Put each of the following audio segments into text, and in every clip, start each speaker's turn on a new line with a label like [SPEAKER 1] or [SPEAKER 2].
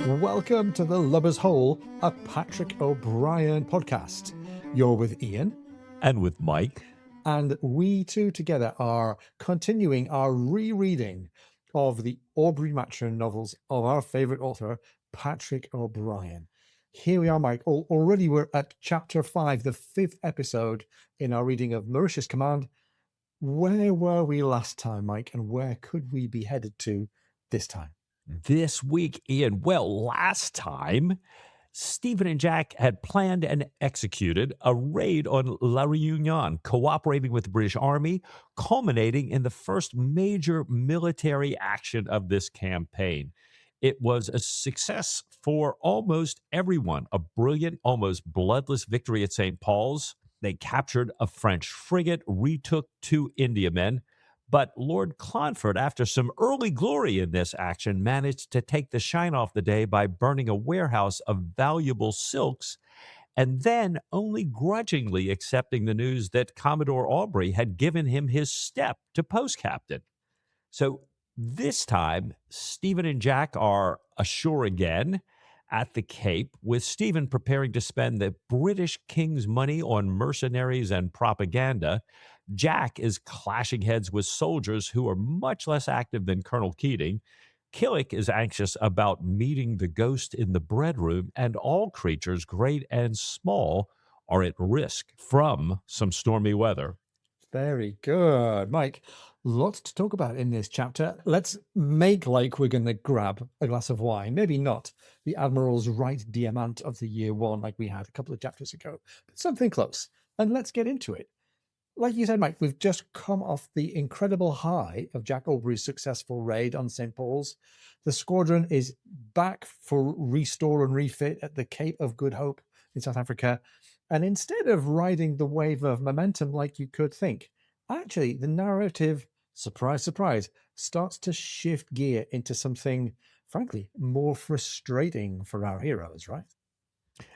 [SPEAKER 1] Welcome to the Lubber's Hole, a Patrick O'Brien podcast. You're with Ian.
[SPEAKER 2] And with Mike.
[SPEAKER 1] And we two together are continuing our rereading of the Aubrey Maturin novels of our favourite author, Patrick O'Brien. Here we are, Mike. Already we're at chapter 5, the 5th episode in our reading of Mauritius Command. Where were we last time, Mike, and where could we be headed to this time?
[SPEAKER 2] This week, Ian, well, last time, Stephen and Jack had planned and executed a raid on La Réunion, cooperating with the British Army, culminating in the first major military action of this campaign. It was a success for almost everyone, a brilliant, almost bloodless victory at St. Paul's. They captured a French frigate, retook 2 Indiamen. But Lord Clonfert, after some early glory in this action, managed to take the shine off the day by burning a warehouse of valuable silks, and then only grudgingly accepting the news that Commodore Aubrey had given him his step to post captain. So this time, Stephen and Jack are ashore again at the Cape, with Stephen preparing to spend the British king's money on mercenaries and propaganda. Jack is clashing heads with soldiers who are much less active than Colonel Keating. Killick is anxious about meeting the ghost in the bread room, and all creatures, great and small, are at risk from some stormy weather.
[SPEAKER 1] Very good. Mike, lots to talk about in this chapter. Let's make like we're going to grab a glass of wine. Maybe not the Admiral's Right Diamant of the Year 1 like we had a couple of chapters ago, but something close. And let's get into it. Like you said, Mike, we've just come off the incredible high of Jack Aubrey's successful raid on St. Paul's. The squadron is back for restore and refit at the Cape of Good Hope in South Africa. And instead of riding the wave of momentum like you could think, actually the narrative, surprise, surprise, starts to shift gear into something, frankly, more frustrating for our heroes, right?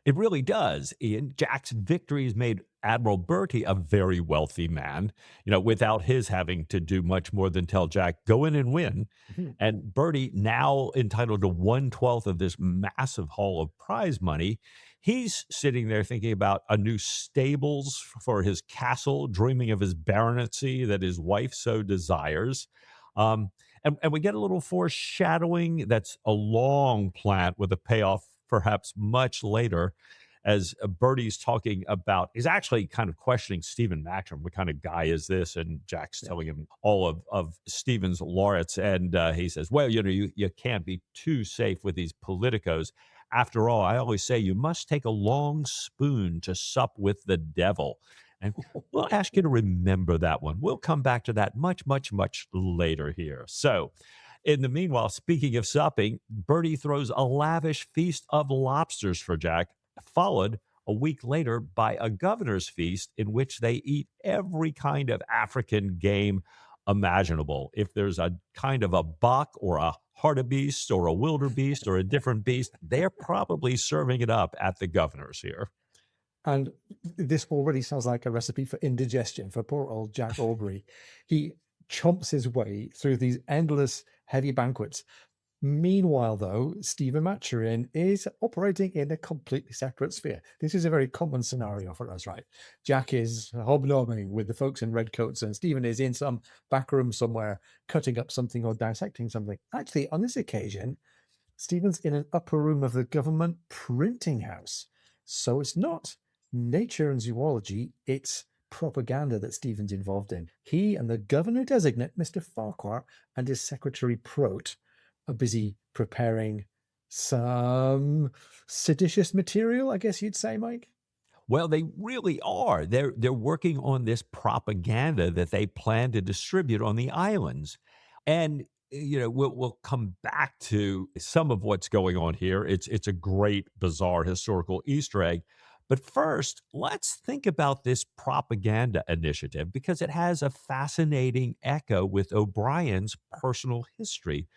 [SPEAKER 2] It really does, Ian. Jack's victories made Admiral Bertie a very wealthy man, without his having to do much more than tell Jack, go in and win. Mm-hmm. And Bertie, now entitled to 1/12 of this massive haul of prize money, he's sitting there thinking about a new stables for his castle, dreaming of his baronetcy that his wife so desires. And we get a little foreshadowing that's a long plant with a payoff perhaps much later, as Bertie's talking about, he's actually kind of questioning Stephen Maturin. What kind of guy is this? And Jack's telling him all of Stephen's laureates. And he says, well, you can't be too safe with these politicos. After all, I always say you must take a long spoon to sup with the devil. And we'll ask you to remember that one. We'll come back to that much, much, much later here. So, in the meanwhile, speaking of supping, Bertie throws a lavish feast of lobsters for Jack, followed a week later by a governor's feast in which they eat every kind of African game imaginable. If there's a kind of a buck or a hartebeest or a wildebeest or a different beast, they're probably serving it up at the governor's here.
[SPEAKER 1] And this already sounds like a recipe for indigestion for poor old Jack Aubrey. He chomps his way through these endless heavy banquets. Meanwhile, though, Stephen Maturin is operating in a completely separate sphere. This is a very common scenario for us, right? Jack is hobnobbing with the folks in red coats, and Stephen is in some back room somewhere cutting up something or dissecting something. Actually, on this occasion, Stephen's in an upper room of the government printing house. So it's not nature and zoology, it's propaganda that Stephen's involved in. He and the governor-designate, Mr. Farquhar, and his secretary, Prote, are busy preparing some seditious material, I guess you'd say, Mike?
[SPEAKER 2] Well, they really are. They're working on this propaganda that they plan to distribute on the islands. And we'll come back to some of what's going on here. It's a great, bizarre historical Easter egg. But first, let's think about this propaganda initiative because it has a fascinating echo with O'Brien's personal history,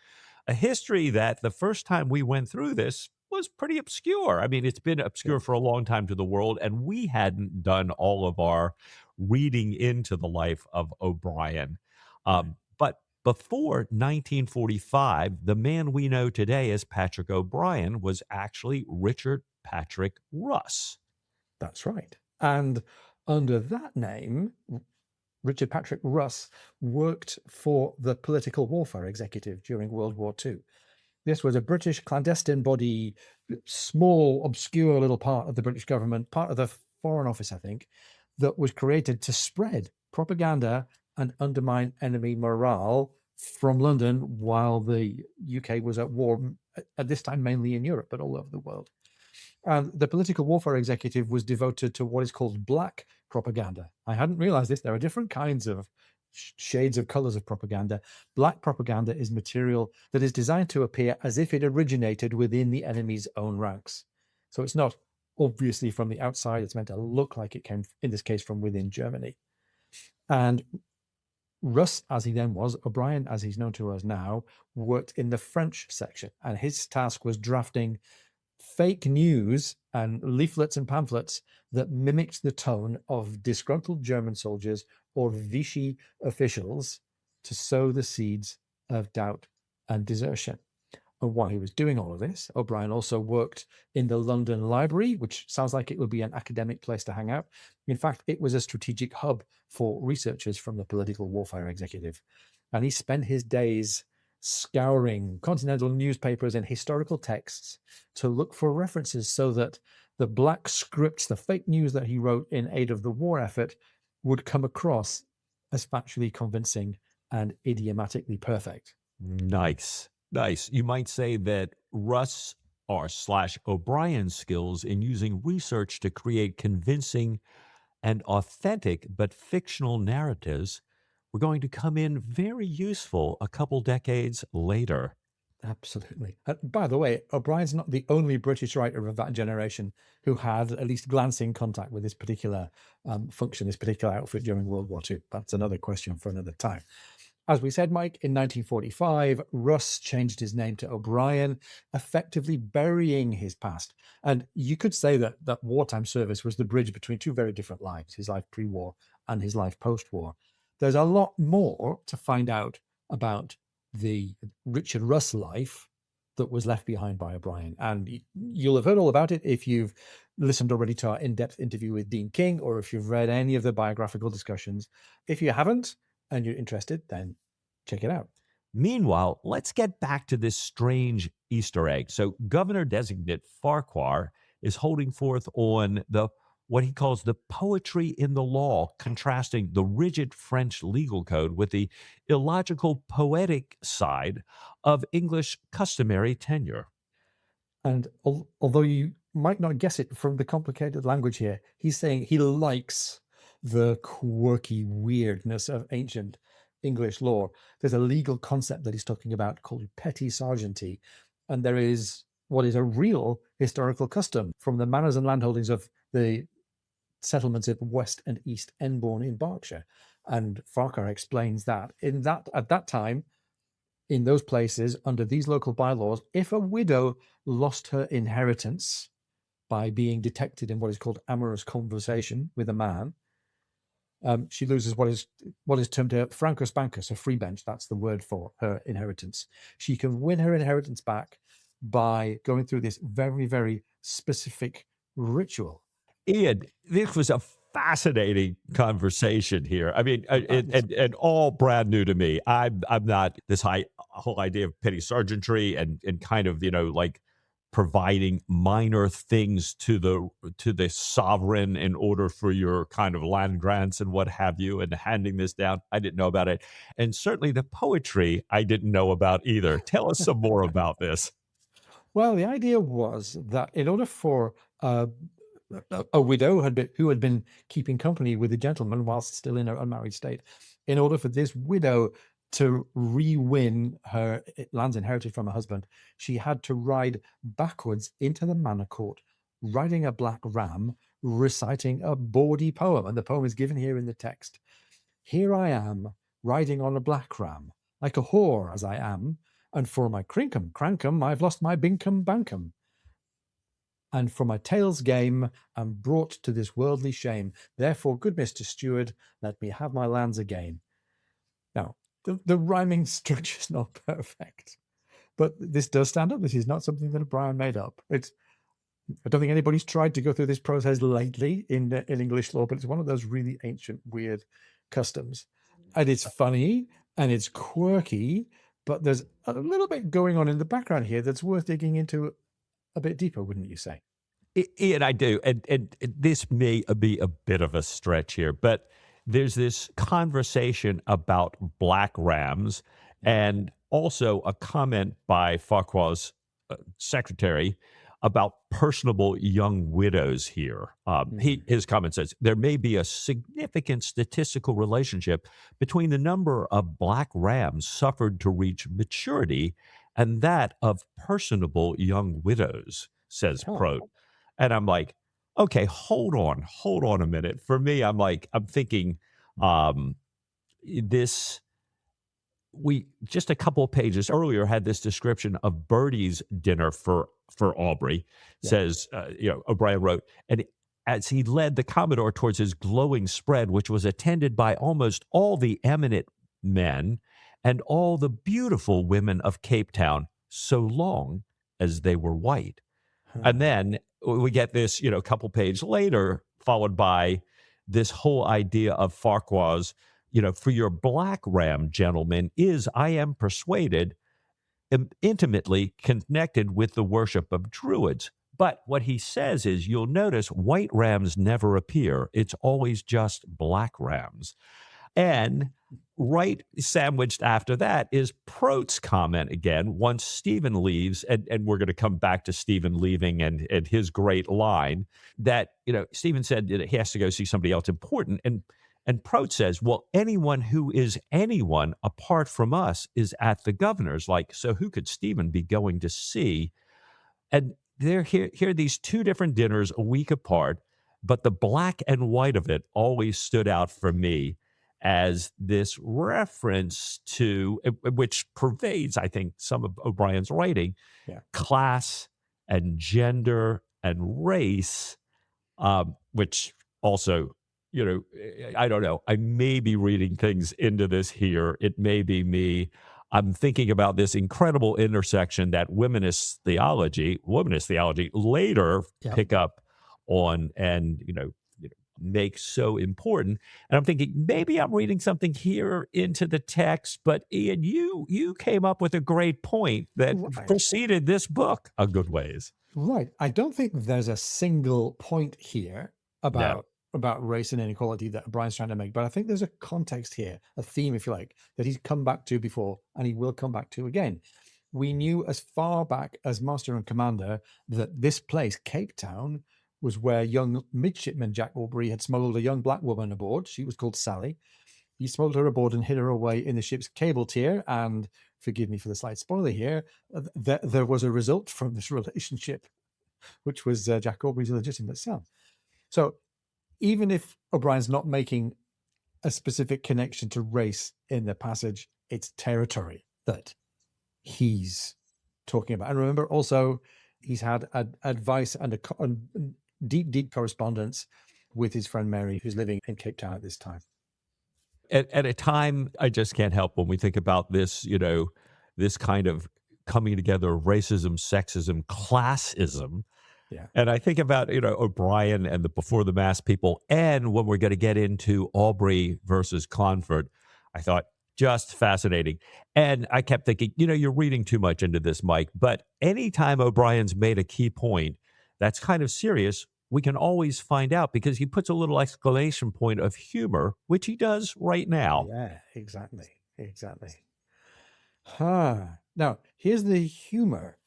[SPEAKER 2] a history that the first time we went through this was pretty obscure. I mean, it's been obscure for a long time to the world, and we hadn't done all of our reading into the life of O'Brien. But Before 1945, the man we know today as Patrick O'Brien was actually Richard Patrick Russ.
[SPEAKER 1] That's right. And under that name, Richard Patrick Russ worked for the Political Warfare Executive during World War II. This was a British clandestine body, small, obscure little part of the British government, part of the Foreign Office, I think, that was created to spread propaganda and undermine enemy morale from London while the UK was at war, at this time mainly in Europe, but all over the world. And the Political Warfare Executive was devoted to what is called black propaganda. I hadn't realized this. There are different kinds of shades of colors of propaganda. Black propaganda is material that is designed to appear as if it originated within the enemy's own ranks. So it's not obviously from the outside. It's meant to look like it came, in this case, from within Germany. And Russ, as he then was, O'Brien, as he's known to us now, worked in the French section. And his task was drafting fake news and leaflets and pamphlets that mimicked the tone of disgruntled German soldiers or Vichy officials to sow the seeds of doubt and desertion. And while he was doing all of this, O'Brien also worked in the London Library, which sounds like it would be an academic place to hang out. In fact, it was a strategic hub for researchers from the Political Warfare Executive. And he spent his days scouring continental newspapers and historical texts to look for references so that the black scripts, the fake news that he wrote in aid of the war effort, would come across as factually convincing and idiomatically perfect.
[SPEAKER 2] Nice. Nice. You might say that Russ or slash O'Brien's skills in using research to create convincing and authentic but fictional narratives were going to come in very useful a couple decades later.
[SPEAKER 1] Absolutely. By the way, O'Brien's not the only British writer of that generation who had at least glancing contact with this particular function, this particular outfit during World War II. That's another question for another time. As we said, Mike, in 1945, Russ changed his name to O'Brien, effectively burying his past. And you could say that wartime service was the bridge between two very different lives, his life pre-war and his life post-war. There's a lot more to find out about the Richard Russ life that was left behind by O'Brien. And you'll have heard all about it if you've listened already to our in-depth interview with Dean King, or if you've read any of the biographical discussions. If you haven't, and you're interested, then check it out.
[SPEAKER 2] Meanwhile, let's get back to this strange Easter egg. So Governor Designate Farquhar is holding forth on what he calls the poetry in the law, contrasting the rigid French legal code with the illogical poetic side of English customary tenure.
[SPEAKER 1] And although you might not guess it from the complicated language here, he's saying he likes the quirky weirdness of ancient English law. There's a legal concept that he's talking about called petty sergeanty, and there is what is a real historical custom from the manors and landholdings of the settlements of West and East Enbourne in Berkshire. And Farquhar explains that at that time, in those places, under these local bylaws, if a widow lost her inheritance by being detected in what is called amorous conversation with a man, she loses what is termed a francus bancus, a free bench. That's the word for her inheritance. She can win her inheritance back by going through this very, very specific ritual.
[SPEAKER 2] Ian, this was a fascinating conversation here. I mean, and all brand new to me. I'm not this whole idea of petty sergeantry and kind of, like providing minor things to the sovereign in order for your kind of land grants and what have you, and handing this down. I didn't know about it. And certainly the poetry I didn't know about either. Tell us some more about this.
[SPEAKER 1] Well, the idea was that in order for a widow who had been keeping company with a gentleman whilst still in her unmarried state, in order for this widow to re-win her lands inherited from her husband, she had to ride backwards into the manor court, riding a black ram, reciting a bawdy poem. And the poem is given here in the text. Here I am, riding on a black ram, like a whore as I am, and for my crinkum crankum, I've lost my binkum bankum. And for my tail's game, am brought to this worldly shame. Therefore, good Mr. Steward, let me have my lands again. Now, The rhyming structure's not perfect, but this does stand up. This is not something that O'Brien made up. I don't think anybody's tried to go through this process lately in English law, but it's one of those really ancient, weird customs. And it's funny and it's quirky, but there's a little bit going on in the background here that's worth digging into a bit deeper, wouldn't you say?
[SPEAKER 2] Ian, I do. And this may be a bit of a stretch here, but there's this conversation about black rams and also a comment by Farquhar's secretary about personable young widows here. His comment says there may be a significant statistical relationship between the number of black rams suffered to reach maturity and that of personable young widows, says
[SPEAKER 1] Oh,
[SPEAKER 2] Prote. And I'm like, okay, hold on a minute. For me, I'm thinking, this we just a couple of pages earlier had this description of Bertie's dinner for Aubrey.
[SPEAKER 1] yeah.
[SPEAKER 2] Says, O'Brien wrote, and as he led the Commodore towards his glowing spread, which was attended by almost all the eminent men and all the beautiful women of Cape Town, so long as they were white. And then we get this, a couple pages later, followed by this whole idea of Farquhar's, for your black ram, gentlemen, is, I am persuaded, intimately connected with the worship of Druids. But what he says is, you'll notice white rams never appear. It's always just black rams. And right sandwiched after that is Prote's comment again, once Stephen leaves, and we're going to come back to Stephen leaving and his great line that, Stephen said that he has to go see somebody else important. And Prote says, well, anyone who is anyone apart from us is at the governor's. Like, so who could Stephen be going to see? And here are these two different dinners a week apart, but the black and white of it always stood out for me as this reference to, which pervades, I think, some of O'Brien's writing, class and gender and race, which also, I don't know, I may be reading things into this here. It may be me. I'm thinking about this incredible intersection that womanist theology later pick up on and, make so important. And I'm thinking maybe I'm reading something here into the text, but Ian, you came up with a great point that preceded this book a good ways.
[SPEAKER 1] Right. I don't think there's a single point here about race and inequality that Brian's trying to make, but I think there's a context here, a theme, if you like, that he's come back to before and he will come back to again. We knew as far back as Master and Commander that this place, Cape Town, was where young midshipman Jack Aubrey had smuggled a young black woman aboard. She was called Sally. He smuggled her aboard and hid her away in the ship's cable tier. And forgive me for the slight spoiler here, there was a result from this relationship, which was Jack Aubrey's illegitimate son. So even if O'Brien's not making a specific connection to race in the passage, it's territory that he's talking about. And remember also, he's had advice and a deep correspondence with his friend Mary, who's living in Cape Town at this time.
[SPEAKER 2] At a time, I just can't help when we think about this, this kind of coming together of racism, sexism, classism.
[SPEAKER 1] Yeah.
[SPEAKER 2] And I think about, O'Brien and the Before the Mass people. And when we're going to get into Aubrey versus Clonfert, I thought, just fascinating. And I kept thinking, you're reading too much into this, Mike. But anytime O'Brien's made a key point that's kind of serious, we can always find out because he puts a little exclamation point of humor, which he does right now.
[SPEAKER 1] Yeah, exactly. Now, here's the humor.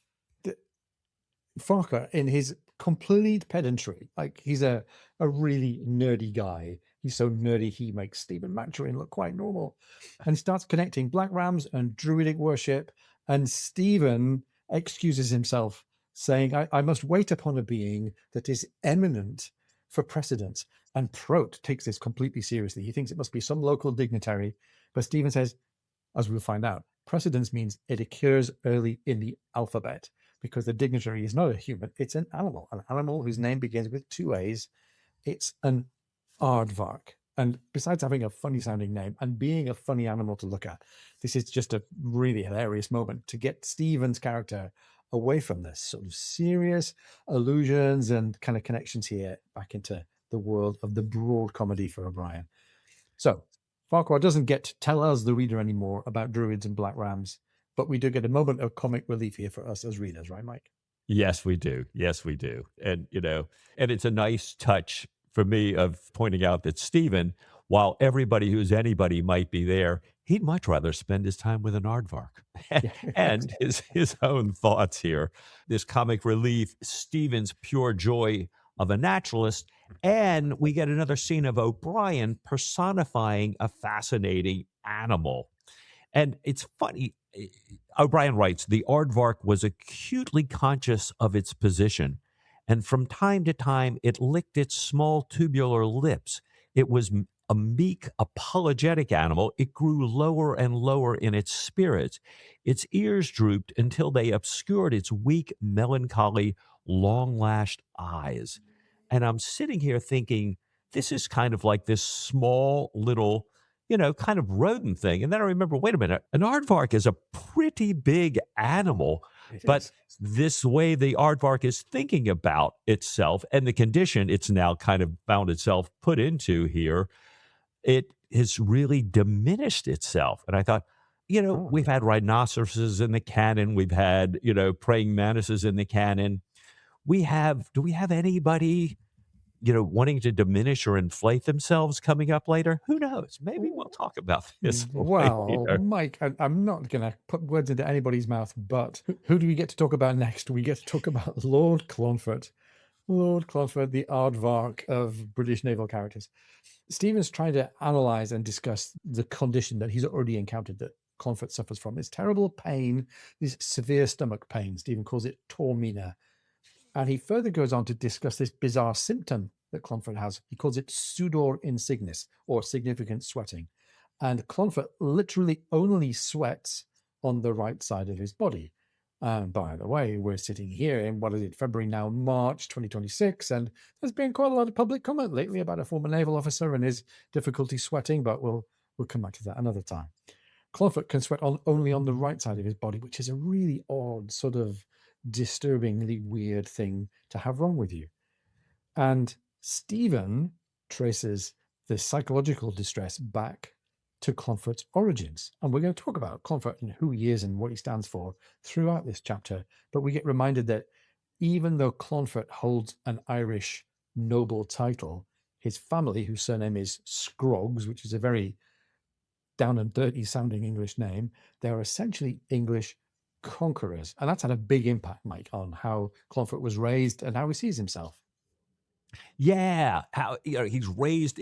[SPEAKER 1] Farquhar, in his complete pedantry, like he's a really nerdy guy. He's so nerdy, he makes Stephen Maturin look quite normal. And starts connecting black rams and druidic worship. And Stephen excuses himself, saying, I must wait upon a being that is eminent for precedence. And Prote takes this completely seriously. He thinks it must be some local dignitary. But Stephen says, as we'll find out, precedence means it occurs early in the alphabet, because the dignitary is not a human, it's an animal whose name begins with two A's. It's an aardvark. And besides having a funny sounding name and being a funny animal to look at, this is just a really hilarious moment to get Stephen's character away from this sort of serious allusions and kind of connections here back into the world of the broad comedy for O'Brien. So Farquhar doesn't get to tell us, the reader, anymore about druids and black rams, but we do get a moment of comic relief here for us as readers, right, Mike?
[SPEAKER 2] Yes, we do. Yes, we do. And, and it's a nice touch for me of pointing out that Stephen, while everybody who's anybody might be there, he'd much rather spend his time with an aardvark
[SPEAKER 1] Yeah,
[SPEAKER 2] and his own thoughts here. This comic relief, Stephen's pure joy of a naturalist, and we get another scene of O'Brien personifying a fascinating animal. And it's funny. O'Brien writes, the aardvark was acutely conscious of its position, and from time to time it licked its small tubular lips. It was a meek, apologetic animal. It grew lower and lower in its spirits. Its ears drooped until they obscured its weak, melancholy, long-lashed eyes. And I'm sitting here thinking, this is kind of like this small little kind of rodent thing. And then I remember, wait a minute, an aardvark is a pretty big animal,
[SPEAKER 1] it
[SPEAKER 2] but
[SPEAKER 1] is.
[SPEAKER 2] this way the aardvark is thinking about itself and the condition it's now kind of found itself put into here, it has really diminished itself. And I thought,
[SPEAKER 1] Oh,
[SPEAKER 2] we've had rhinoceroses in the canon, we've had, praying mantises in the canon. Do we have anybody wanting to diminish or inflate themselves coming up later? Who knows? Maybe we'll talk about this
[SPEAKER 1] well,
[SPEAKER 2] later.
[SPEAKER 1] Mike, I'm not going to put words into anybody's mouth, but who do we get to talk about next? We get to talk about Lord Clonfert. Lord Clonfert, the aardvark of British naval characters. Stephen's trying to analyze and discuss the condition that he's already encountered that Clonfert suffers from. It's terrible pain, this severe stomach pain. Stephen calls it tormina. And he further goes on to discuss this bizarre symptom that Clonfert has. He calls it sudor insignis, or significant sweating. And Clonfert literally only sweats on the right side of his body. And by the way, we're sitting here in, February now, March 2026, and there's been quite a lot of public comment lately about a former naval officer and his difficulty sweating, but we'll come back to that another time. Clonfert can sweat only on the right side of his body, which is a really odd, sort of disturbingly weird thing to have wrong with you. And Stephen traces the psychological distress back to Clonfert's origins. And we're going to talk about Clonfert and who he is and what he stands for throughout this chapter. But we get reminded that even though Clonfert holds an Irish noble title, his family, whose surname is Scroggs, which is a very down and dirty sounding English name, they're essentially English conquerors. And that's had a big impact, Mike, on how Clonfert was raised and how he sees himself.
[SPEAKER 2] Yeah, how he's raised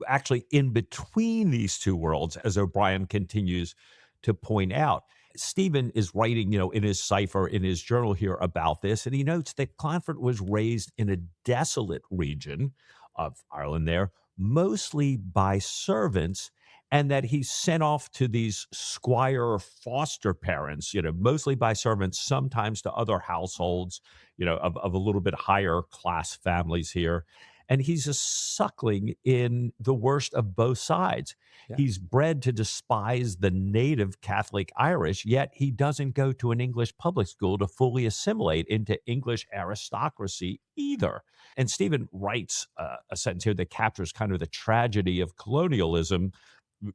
[SPEAKER 2] actually in between these two worlds, as O'Brien continues to point out. Stephen is writing, in his cipher, in his journal here about this, and he notes that Clonfert was raised in a desolate region of Ireland there, mostly by servants, and that he's sent off to these squire foster parents, mostly by servants, sometimes to other households, of a little bit higher class families here. And he's a suckling in the worst of both sides.
[SPEAKER 1] Yeah.
[SPEAKER 2] He's bred to despise the native Catholic Irish, yet he doesn't go to an English public school to fully assimilate into English aristocracy either. And Stephen writes a sentence here that captures kind of the tragedy of colonialism,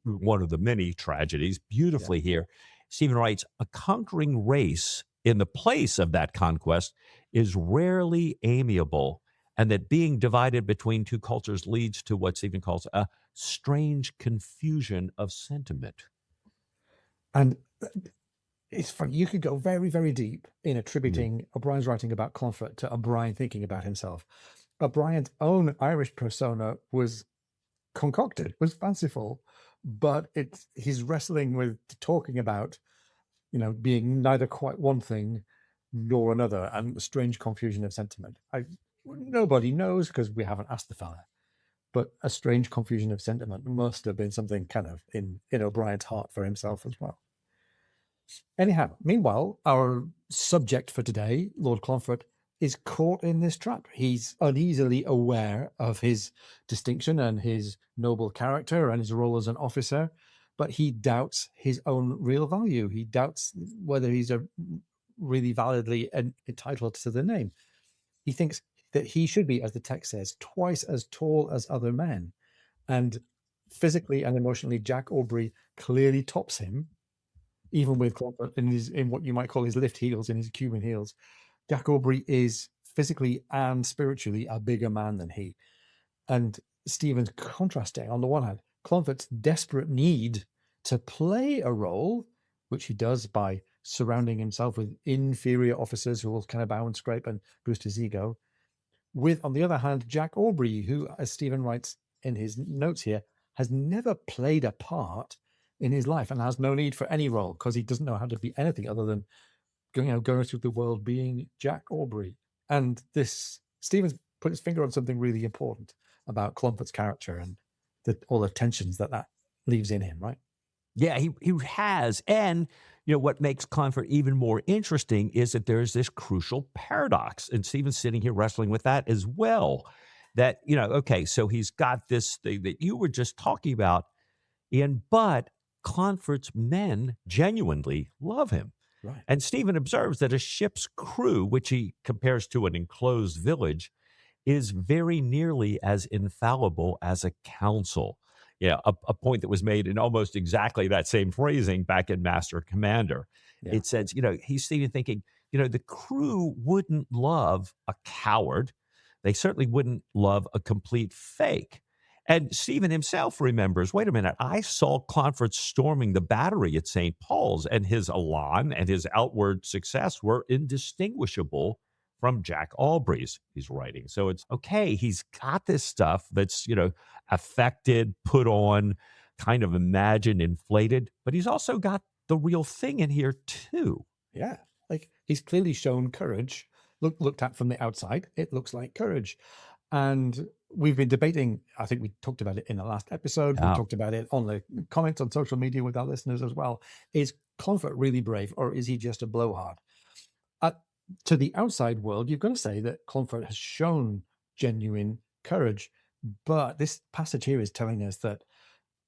[SPEAKER 2] one of the many tragedies, beautifully here. Stephen writes, a conquering race in the place of that conquest is rarely amiable, and that being divided between two cultures leads to what Stephen calls a strange confusion of sentiment.
[SPEAKER 1] And it's funny, you could go very, very deep in attributing O'Brien's writing about Clonfert to O'Brien thinking about himself. O'Brien's own Irish persona was concocted, was fanciful, but he's wrestling with talking about, being neither quite one thing nor another, and a strange confusion of sentiment. Nobody knows because we haven't asked the fella, but a strange confusion of sentiment must have been something kind of in O'Brien's heart for himself as well. Anyhow, meanwhile, our subject for today, Lord Clonfert, is caught in this trap. He's uneasily aware of his distinction and his noble character and his role as an officer, but he doubts his own real value. He doubts whether he's really validly entitled to the name. He thinks that he should be, as the text says, twice as tall as other men. And physically and emotionally, Jack Aubrey clearly tops him, even with Clonfert in what you might call his lift heels, in his Cuban heels. Jack Aubrey is physically and spiritually a bigger man than he. And Stephen's contrasting, on the one hand, Clonfert's desperate need to play a role, which he does by surrounding himself with inferior officers who will kind of bow and scrape and boost his ego, with, on the other hand, Jack Aubrey, who, as Stephen writes in his notes here, has never played a part in his life and has no need for any role because he doesn't know how to be anything other than going through the world being Jack Aubrey. And this, Stephen's put his finger on something really important about Clonfert's character and all the tensions that leaves in him, right?
[SPEAKER 2] Yeah, he has. And, what makes Clonfert even more interesting is that there's this crucial paradox. And Stephen's sitting here wrestling with that as well. That, okay, so he's got this thing that you were just talking about, Ian, but Clonfert's men genuinely love him.
[SPEAKER 1] Right.
[SPEAKER 2] And Stephen observes that a ship's crew, which he compares to an enclosed village, is very nearly as infallible as a council. Yeah, a point that was made in almost exactly that same phrasing back in Master Commander.
[SPEAKER 1] Yeah.
[SPEAKER 2] It says, he's even thinking, the crew wouldn't love a coward. They certainly wouldn't love a complete fake. And Stephen himself remembers, wait a minute, I saw Clonfert storming the battery at St. Paul's, and his elan and his outward success were indistinguishable from Jack Aubrey's, he's writing. So it's okay, he's got this stuff that's, affected, put on, kind of imagined, inflated, but he's also got the real thing in here too.
[SPEAKER 1] Yeah, like he's clearly shown courage. Looked at from the outside, it looks like courage. And we've been debating, I think we talked about it in the last episode, we talked about it on the comments on social media with our listeners as well. Is Clonfert really brave, or is he just a blowhard? To the outside world, you've got to say that Clonfert has shown genuine courage, but this passage here is telling us that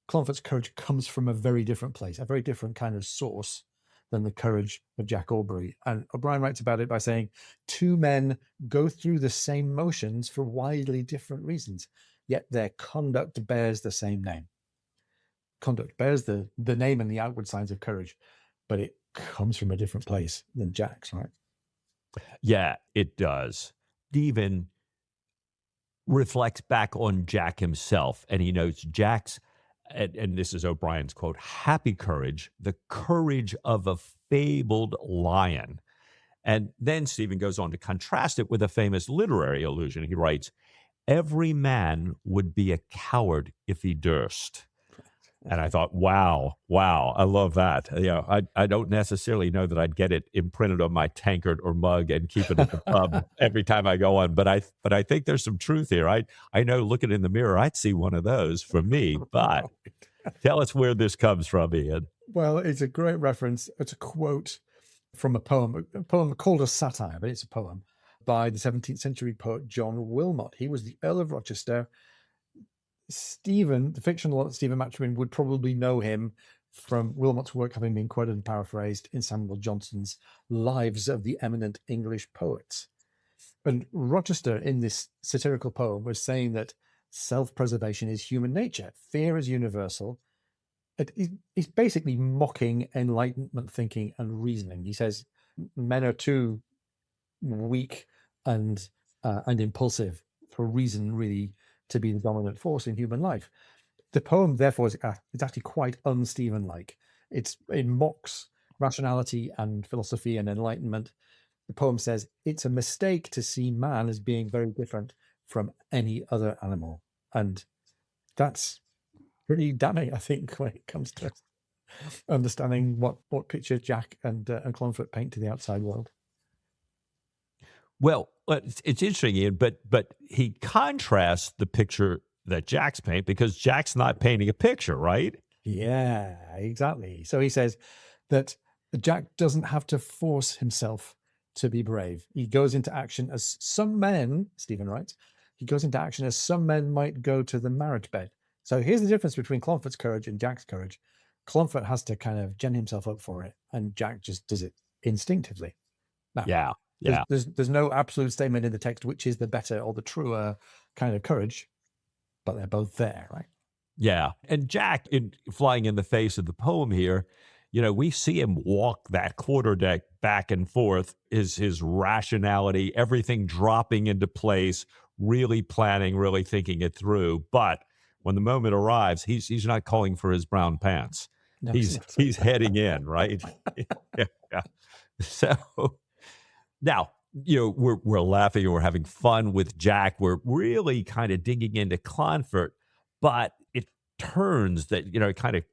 [SPEAKER 1] Clonfert's courage comes from a very different place, a very different kind of source than the courage of Jack Aubrey. And O'Brien writes about it by saying, two men go through the same motions for widely different reasons, yet their conduct bears the same name. Conduct bears the name and the outward signs of courage, but it comes from a different place than Jack's, right?
[SPEAKER 2] Yeah, it does. Stephen reflects back on Jack himself, and he notes Jack's, and this is O'Brien's quote, happy courage, the courage of a fabled lion. And then Stephen goes on to contrast it with a famous literary allusion. He writes, every man would be a coward if he durst. And I thought, wow, I love that. I don't necessarily know that I'd get it imprinted on my tankard or mug and keep it at the pub every time I go on. But I think there's some truth here. I know looking in the mirror, I'd see one of those for me. But tell us where this comes from, Ian.
[SPEAKER 1] Well, it's a great reference. It's a quote from a poem called a satire, but it's a poem by the 17th century poet John Wilmot. He was the Earl of Rochester. Stephen, the fictional Stephen Maturin, would probably know him from Wilmot's work having been quoted and paraphrased in Samuel Johnson's Lives of the Eminent English Poets. And Rochester, in this satirical poem, was saying that self-preservation is human nature. Fear is universal. He's basically mocking Enlightenment thinking and reasoning. He says men are too weak and impulsive for reason really to be the dominant force in human life. The poem, therefore, is actually quite un-Stephen-like. It mocks rationality and philosophy and enlightenment. The poem says it's a mistake to see man as being very different from any other animal. And that's pretty damning, I think, when it comes to understanding what picture Jack and Clonfert paint to the outside world.
[SPEAKER 2] Well, it's interesting, Ian, but he contrasts the picture that Jack's paint because Jack's not painting a picture, right?
[SPEAKER 1] Yeah, exactly. So he says that Jack doesn't have to force himself to be brave. He goes into action as some men, Stephen writes, he goes into action as some men might go to the marriage bed. So here's the difference between Clonfert's courage and Jack's courage. Clonfert has to kind of gen himself up for it, and Jack just does it instinctively. Now,
[SPEAKER 2] Yeah. Yeah.
[SPEAKER 1] there's no absolute statement in the text which is the better or the truer kind of courage, but they're both there, right?
[SPEAKER 2] Yeah. And Jack, in flying in the face of the poem here, we see him walk that quarterdeck back and forth, his rationality, everything dropping into place, really planning, really thinking it through. But when the moment arrives, he's not calling for his brown pants.
[SPEAKER 1] No,
[SPEAKER 2] He's heading in, right? Yeah. So now, we're laughing and we're having fun with Jack. We're really kind of digging into Clonfert, but it turns that, kind of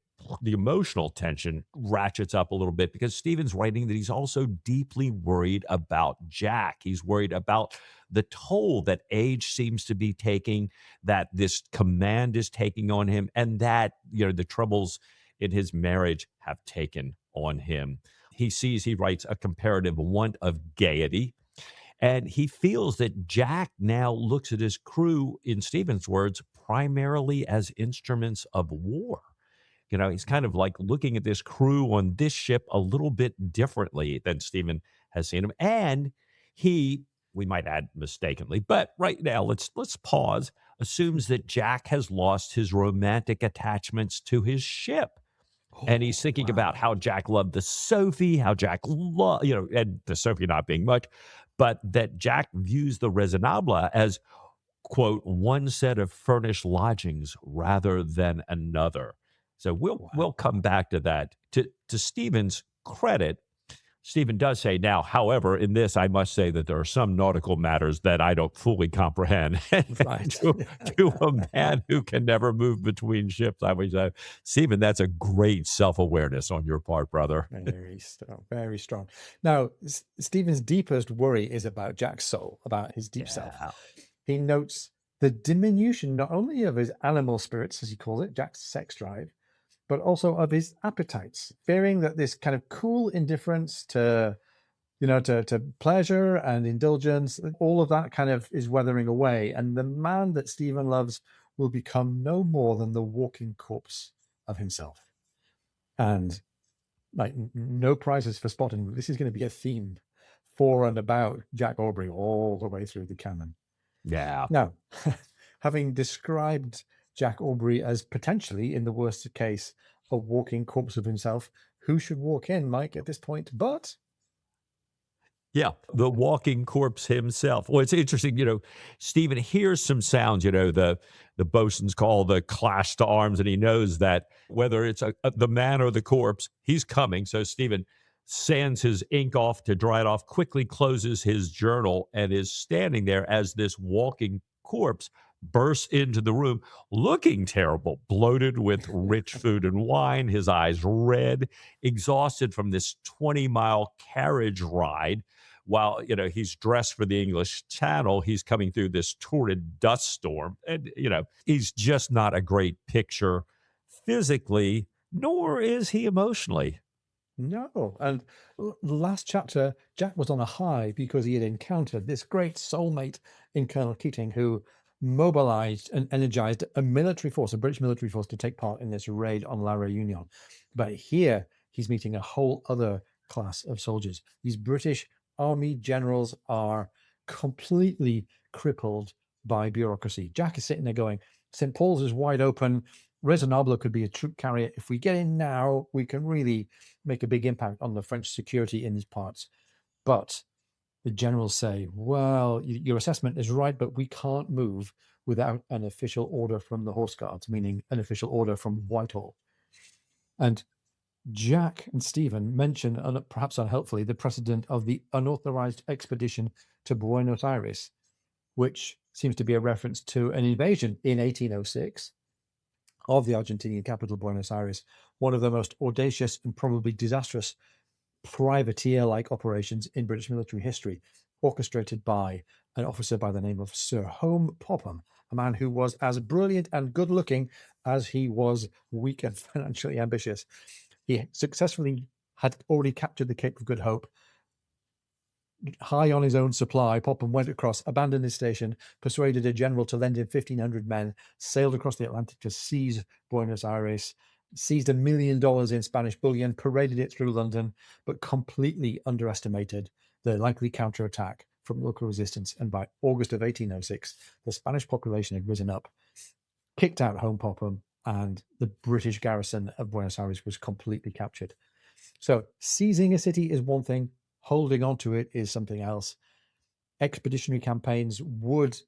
[SPEAKER 2] the emotional tension ratchets up a little bit because Stephen's writing that he's also deeply worried about Jack. He's worried about the toll that age seems to be taking, that this command is taking on him, and that, the troubles in his marriage have taken on him. He writes, a comparative want of gaiety. And he feels that Jack now looks at his crew, in Stephen's words, primarily as instruments of war. He's kind of like looking at this crew on this ship a little bit differently than Stephen has seen him. And we might add mistakenly, but right now, let's pause, assumes that Jack has lost his romantic attachments to his ship. And he's thinking about how Jack loved the Sophie, how Jack loved, and the Sophie not being much, but that Jack views the Raisonnable as, quote, one set of furnished lodgings rather than another. So we'll come back to that. To Stephen's credit, Stephen does say, now, however, in this, I must say that there are some nautical matters that I don't fully comprehend.
[SPEAKER 1] Right.
[SPEAKER 2] to a man who can never move between ships, I would say, Stephen, that's a great self-awareness on your part, brother.
[SPEAKER 1] Very strong, very strong. Now, Stephen's deepest worry is about Jack's soul, about his deep self. He notes the diminution not only of his animal spirits, as he calls it, Jack's sex drive, but also of his appetites, fearing that this kind of cool indifference to pleasure and indulgence, all of that kind of is weathering away. And the man that Stephen loves will become no more than the walking corpse of himself. And like, no prizes for spotting. This is going to be a theme for and about Jack Aubrey all the way through the canon.
[SPEAKER 2] Yeah.
[SPEAKER 1] Now, having described Jack Aubrey as potentially, in the worst case, a walking corpse of himself, who should walk in, Mike, at this point? But
[SPEAKER 2] yeah, the walking corpse himself. Well, it's interesting, Stephen hears some sounds, the bosun's call, the clash to arms, and he knows that whether it's the man or the corpse, he's coming. So Stephen sands his ink off to dry it off, quickly closes his journal, and is standing there as this walking corpse bursts into the room, looking terrible, bloated with rich food and wine, his eyes red, exhausted from this 20-mile carriage ride. While, he's dressed for the English Channel, he's coming through this torrid dust storm. And, he's just not a great picture physically, nor is he emotionally.
[SPEAKER 1] No. And last chapter, Jack was on a high because he had encountered this great soulmate in Colonel Keating, who mobilized and energized a military force, a British military force, to take part in this raid on La Réunion. But here, he's meeting a whole other class of soldiers. These British Army generals are completely crippled by bureaucracy. Jack is sitting there going, St. Paul's is wide open. Raisonnable could be a troop carrier. If we get in now, we can really make a big impact on the French security in these parts. But the generals say, well, your assessment is right, but we can't move without an official order from the Horse Guards, meaning an official order from Whitehall. And Jack and Stephen mention, perhaps unhelpfully, the precedent of the unauthorized expedition to Buenos Aires, which seems to be a reference to an invasion in 1806 of the Argentinian capital, Buenos Aires, one of the most audacious and probably disastrous privateer-like operations in British military history, orchestrated by an officer by the name of Sir Home Popham, a man who was as brilliant and good-looking as he was weak and financially ambitious. He successfully had already captured the Cape of Good Hope, high on his own supply, Popham went across, abandoned his station, persuaded a general to lend him 1,500 men, sailed across the Atlantic to seize Buenos Aires, seized $1 million in Spanish bullion, paraded it through London, but completely underestimated the likely counterattack from local resistance. And by August of 1806, the Spanish population had risen up, kicked out home Popham, and the British garrison of Buenos Aires was completely captured. So seizing a city is one thing, holding on to it is something else. Expeditionary campaigns would,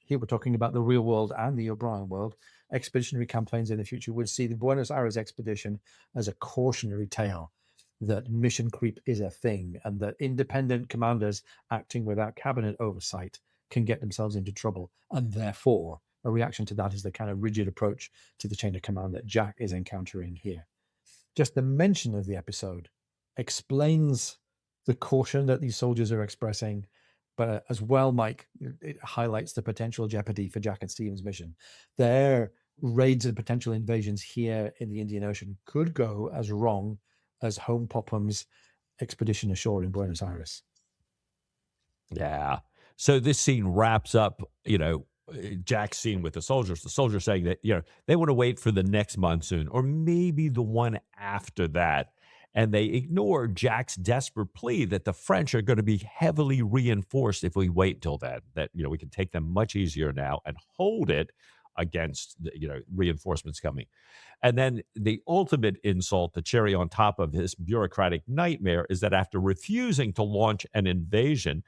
[SPEAKER 1] here we're talking about the real world and the O'Brien world, expeditionary campaigns in the future would see the Buenos Aires expedition as a cautionary tale that mission creep is a thing and that independent commanders acting without cabinet oversight can get themselves into trouble. And therefore, a reaction to that is the kind of rigid approach to the chain of command that Jack is encountering here. Just the mention of the episode explains the caution that these soldiers are expressing, but as well, Mike, it highlights the potential jeopardy for Jack and Stephen's mission. Their raids and potential invasions here in the Indian Ocean could go as wrong as home Popham's expedition ashore in Buenos Aires.
[SPEAKER 2] Yeah. So this scene wraps up, Jack's scene with the soldiers saying that, they want to wait for the next monsoon or maybe the one after that. And they ignore Jack's desperate plea that the French are going to be heavily reinforced if we wait till then, that, we can take them much easier now and hold it against, reinforcements coming. And then the ultimate insult, the cherry on top of his bureaucratic nightmare, is that after refusing to launch an invasion,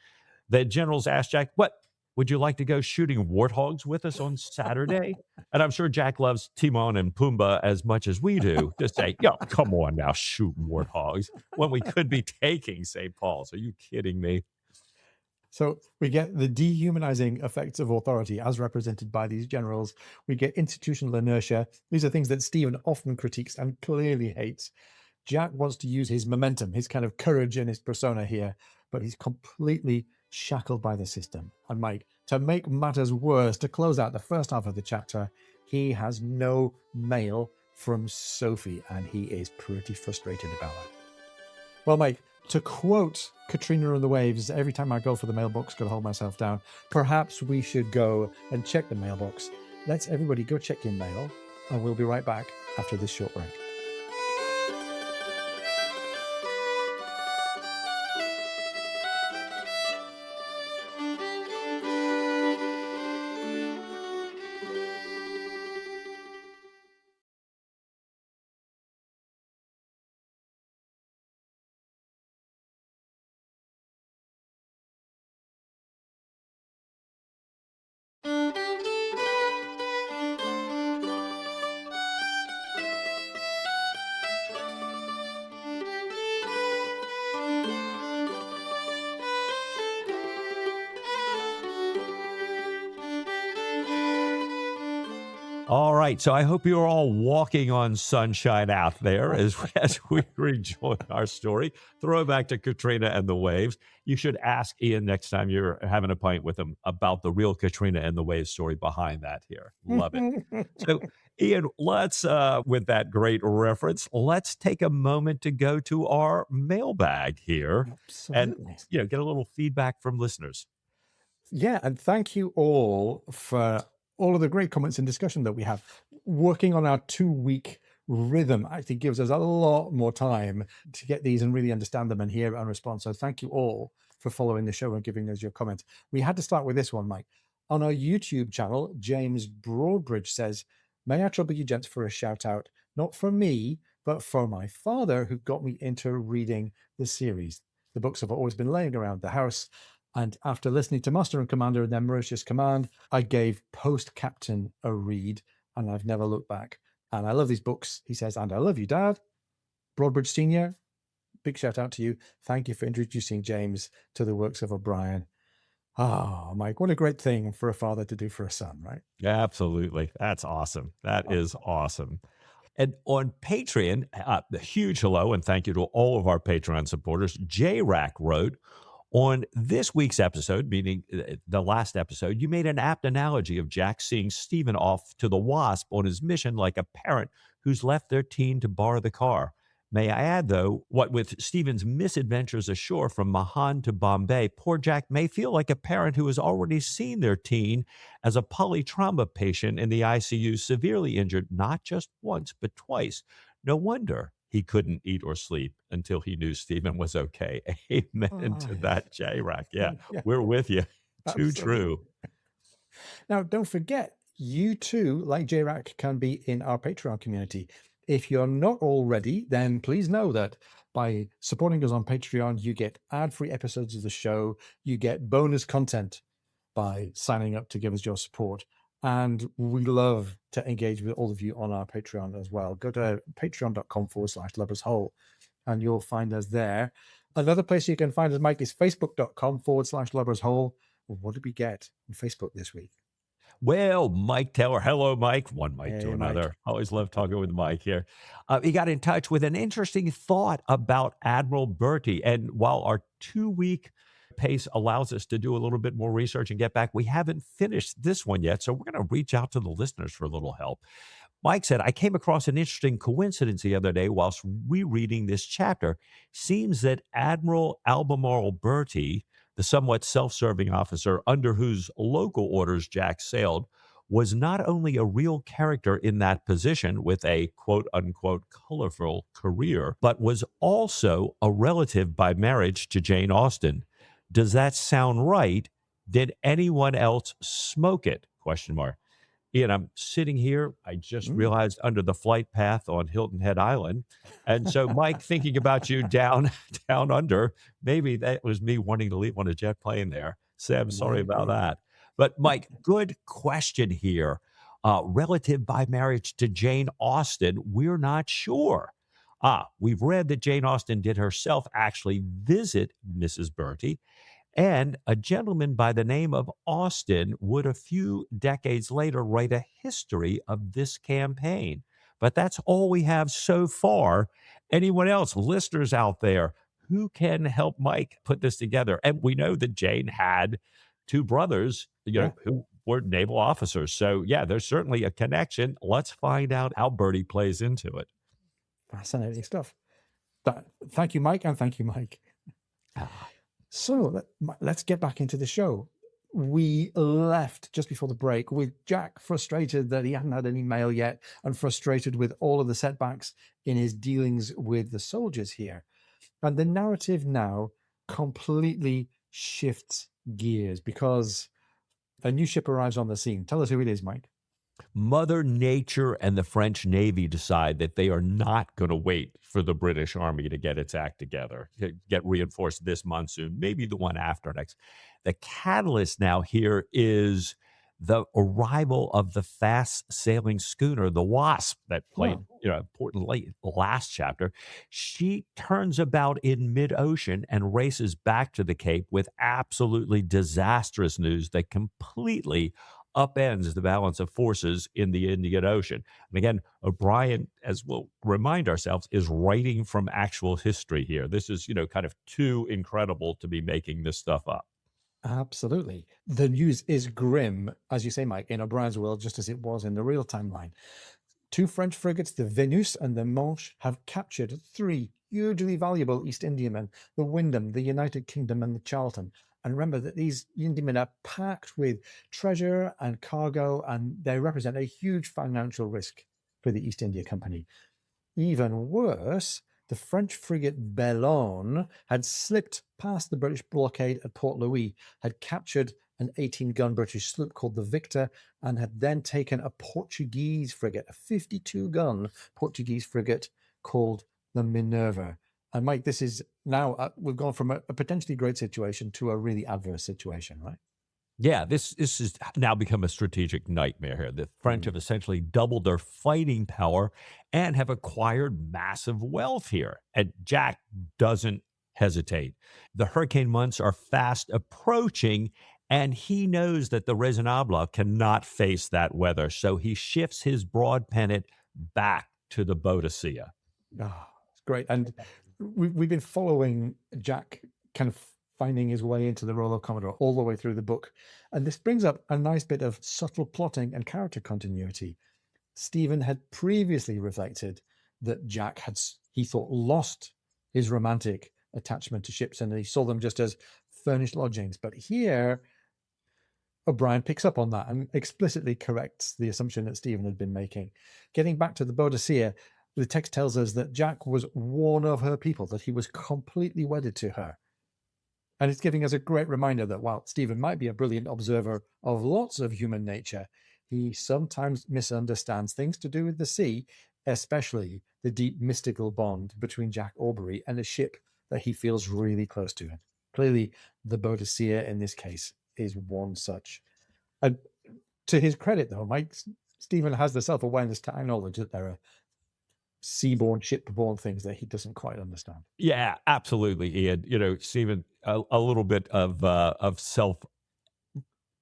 [SPEAKER 2] the generals asked Jack, "What? Would you like to go shooting warthogs with us on Saturday?" And I'm sure Jack loves Timon and Pumbaa as much as we do to say, come on now, shoot warthogs when we could be taking St. Paul's. Are you kidding me?
[SPEAKER 1] So we get the dehumanizing effects of authority as represented by these generals. We get institutional inertia. These are things that Stephen often critiques and clearly hates. Jack wants to use his momentum, his kind of courage and his persona here, but he's completely shackled by the system. And Mike, to make matters worse, to close out the first half of the chapter, he has no mail from Sophie, and he is pretty frustrated about that. Well, Mike, to quote Katrina and the Waves, every time I go for the mailbox, got to hold myself down. Perhaps we should go and check the mailbox. Let's everybody go check your mail, and we'll be right back after this short break.
[SPEAKER 2] All right, so I hope you're all walking on sunshine out there as we rejoin our story. Throw it back to Katrina and the Waves. You should ask Ian next time you're having a pint with him about the real Katrina and the Waves story behind that here. Love it. So, Ian, let's, with that great reference, let's take a moment to go to our mailbag here.
[SPEAKER 1] Absolutely.
[SPEAKER 2] And, get a little feedback from listeners.
[SPEAKER 1] Yeah, and thank you all for all of the great comments and discussion that we have. Working on our 2-week rhythm actually gives us a lot more time to get these and really understand them and hear and respond. So thank you all for following the show and giving us your comments. We had to start with this one, Mike. On our YouTube channel, James Broadbridge says, "May I trouble you gents for a shout out, not for me, but for my father who got me into reading the series. The books have always been laying around the house. And after listening to Master and Commander and then Mauritius Command, I gave Post Captain a read, and I've never looked back. And I love these books," he says, "and I love you, Dad." Broadbridge Senior, big shout out to you. Thank you for introducing James to the works of O'Brien. Oh, Mike, what a great thing for a father to do for a son, right?
[SPEAKER 2] Absolutely. That's awesome. That is awesome. And on Patreon, a huge hello and thank you to all of our Patreon supporters. J-Rack wrote, "On this week's episode, meaning the last episode, you made an apt analogy of Jack seeing Stephen off to the Wasp on his mission like a parent who's left their teen to borrow the car. May I add, though, what with Stephen's misadventures ashore from Mahan to Bombay, poor Jack may feel like a parent who has already seen their teen as a polytrauma patient in the ICU, severely injured not just once, but twice. No wonder he couldn't eat or sleep until he knew Stephen was okay. Amen
[SPEAKER 1] Oh,
[SPEAKER 2] to that, J-Rack. Yeah,
[SPEAKER 1] yeah,
[SPEAKER 2] we're with you. Too
[SPEAKER 1] absolutely.
[SPEAKER 2] true.
[SPEAKER 1] Now, don't forget, you too, like J-Rack, can be in our Patreon community. If you're not already, then please know that by supporting us on Patreon, you get ad-free episodes of the show, you get bonus content by signing up to give us your support. And we love to engage with all of you on our Patreon as well. Go to patreon.com/lovershole and you'll find us there. Another place you can find us, Mike, is facebook.com/lovershole. What did we get on Facebook this week?
[SPEAKER 2] Well, Mike Taylor, hello, Mike. One Mike to
[SPEAKER 1] Hey, Mike.
[SPEAKER 2] another. Always love talking with Mike here. He got in touch with an interesting thought about Admiral Bertie. And while our 2 week pace allows us to do a little bit more research and get back, we haven't finished this one yet. So we're going to reach out to the listeners for a little help. Mike said, I came across an interesting coincidence the other day whilst rereading this chapter. Seems that Admiral Albemarle Bertie, the somewhat self-serving officer under whose local orders Jack sailed, was not only a real character in that position with a quote-unquote colorful career, but was also a relative by marriage to Jane Austen. Does that sound right? Did anyone else smoke it? Question mark. Ian, I'm sitting here. I just realized under the flight path on Hilton Head Island. And so, Mike, thinking about you down under, maybe that was me wanting to leave on a jet plane there. Sam, sorry about that. But, Mike, good question here. Relative by marriage to Jane Austen, we're not sure. We've read that Jane Austen did herself actually visit Mrs. Bertie, and a gentleman by the name of Austen would a few decades later write a history of this campaign. But that's all we have so far. Anyone else, listeners out there, who can help Mike put this together? And we know that Jane had two brothers, who were naval officers. So, yeah, there's certainly a connection. Let's find out how Bertie plays into it.
[SPEAKER 1] Fascinating stuff. Thank you, Mike, and thank you, Mike. So let's get back into the show. We left just before the break with Jack frustrated that he hadn't had any mail yet and frustrated with all of the setbacks in his dealings with the soldiers here. And the narrative now completely shifts gears because a new ship arrives on the scene. Tell us who it is, Mike.
[SPEAKER 2] Mother Nature and the French Navy decide that they are not going to wait for the British Army to get its act together, to get reinforced this monsoon, maybe the one after next. The catalyst now here is the arrival of the fast-sailing schooner, the Wasp, that played important last chapter. She turns about in mid-ocean and races back to the Cape with absolutely disastrous news that completely upends the balance of forces in the Indian Ocean. And again, O'Brien, as we'll remind ourselves, is writing from actual history here. This is, kind of too incredible to be making this stuff up.
[SPEAKER 1] Absolutely. The news is grim, as you say, Mike, in O'Brien's world, just as it was in the real timeline. Two French frigates, the Venus and the Manche, have captured three hugely valuable East Indiamen, the Wyndham, the United Kingdom, and the Charlton. And remember that these Indiamen are packed with treasure and cargo, and they represent a huge financial risk for the East India Company. Even worse, the French frigate Bellone had slipped past the British blockade at Port Louis, had captured an 18-gun British sloop called the Victor, and had then taken a Portuguese frigate, a 52-gun Portuguese frigate called the Minerva. And Mike, this is now, we've gone from a potentially great situation to a really adverse situation, right?
[SPEAKER 2] Yeah, this has now become a strategic nightmare here. The French have essentially doubled their fighting power and have acquired massive wealth here. And Jack doesn't hesitate. The hurricane months are fast approaching, and he knows that the Raisonnable cannot face that weather. So he shifts his broad pennant back to the Boadicea.
[SPEAKER 1] It's great. And we've been following Jack kind of finding his way into the role of Commodore all the way through the book. And this brings up a nice bit of subtle plotting and character continuity. Stephen had previously reflected that Jack he thought lost his romantic attachment to ships, and he saw them just as furnished lodgings. But here, O'Brien picks up on that and explicitly corrects the assumption that Stephen had been making. Getting back to the Boadicea, the text tells us that Jack was one of her people, that he was completely wedded to her. And it's giving us a great reminder that while Stephen might be a brilliant observer of lots of human nature, he sometimes misunderstands things to do with the sea, especially the deep mystical bond between Jack Aubrey and a ship that he feels really close to. Clearly, the Boadicea in this case is one such. And to his credit, though, Mike, Stephen has the self-awareness to acknowledge that there are seaborne, shipborne things that he doesn't quite understand.
[SPEAKER 2] Yeah, absolutely, Ian. Stephen, a little bit of self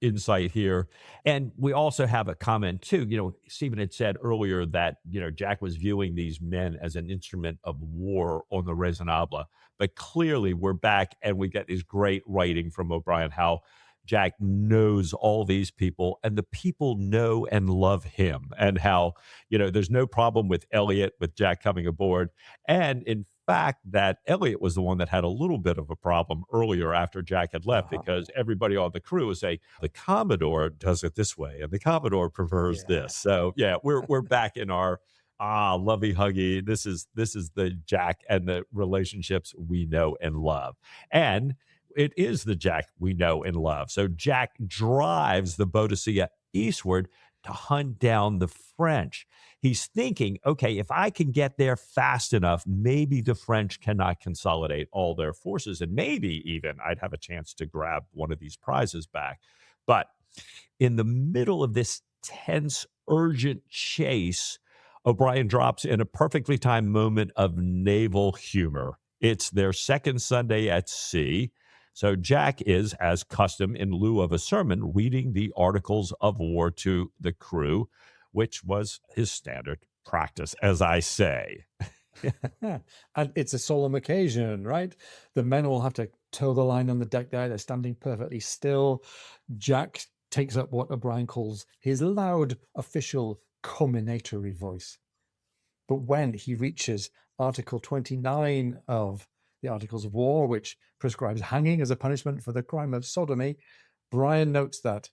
[SPEAKER 2] insight here. And we also have a comment too. Stephen had said earlier that, Jack was viewing these men as an instrument of war on the Raisonnable. But clearly we're back and we get this great writing from O'Brien, how Jack knows all these people and the people know and love him, and how, there's no problem with Elliot, with Jack coming aboard. And in fact, that Elliot was the one that had a little bit of a problem earlier after Jack had left, because everybody on the crew was saying, the Commodore does it this way and the Commodore prefers this. So yeah, we're back in our lovey huggy. This is the Jack and the relationships we know and love. And it is the Jack we know and love. So Jack drives the Boadicea eastward to hunt down the French. He's thinking, okay, if I can get there fast enough, maybe the French cannot consolidate all their forces, and maybe even I'd have a chance to grab one of these prizes back. But in the middle of this tense, urgent chase, O'Brien drops in a perfectly timed moment of naval humor. It's their second Sunday at sea. So Jack is, as custom, in lieu of a sermon, reading the Articles of War to the crew, which was his standard practice, as I say.
[SPEAKER 1] And it's a solemn occasion, right? The men all have to toe the line on the deck there. They're standing perfectly still. Jack takes up what O'Brien calls his loud, official, comminatory voice. But when he reaches Article 29 of the Articles of War, which prescribes hanging as a punishment for the crime of sodomy, Brian notes that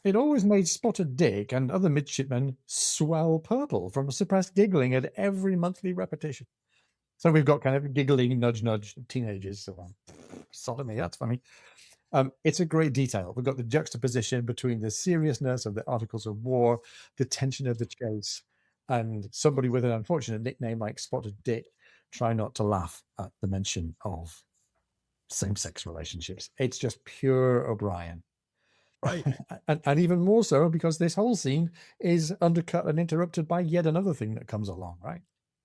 [SPEAKER 1] it always made Spotted Dick and other midshipmen swell purple from suppressed giggling at every monthly repetition. So we've got kind of giggling, nudge, nudge teenagers. So sodomy, that's funny. It's a great detail. We've got the juxtaposition between the seriousness of the Articles of War, the tension of the chase, and somebody with an unfortunate nickname like Spotted Dick try not to laugh at the mention of same-sex relationships. It's just pure O'Brien.
[SPEAKER 2] Right.
[SPEAKER 1] and even more so because this whole scene is undercut and interrupted by yet another thing that comes along, right?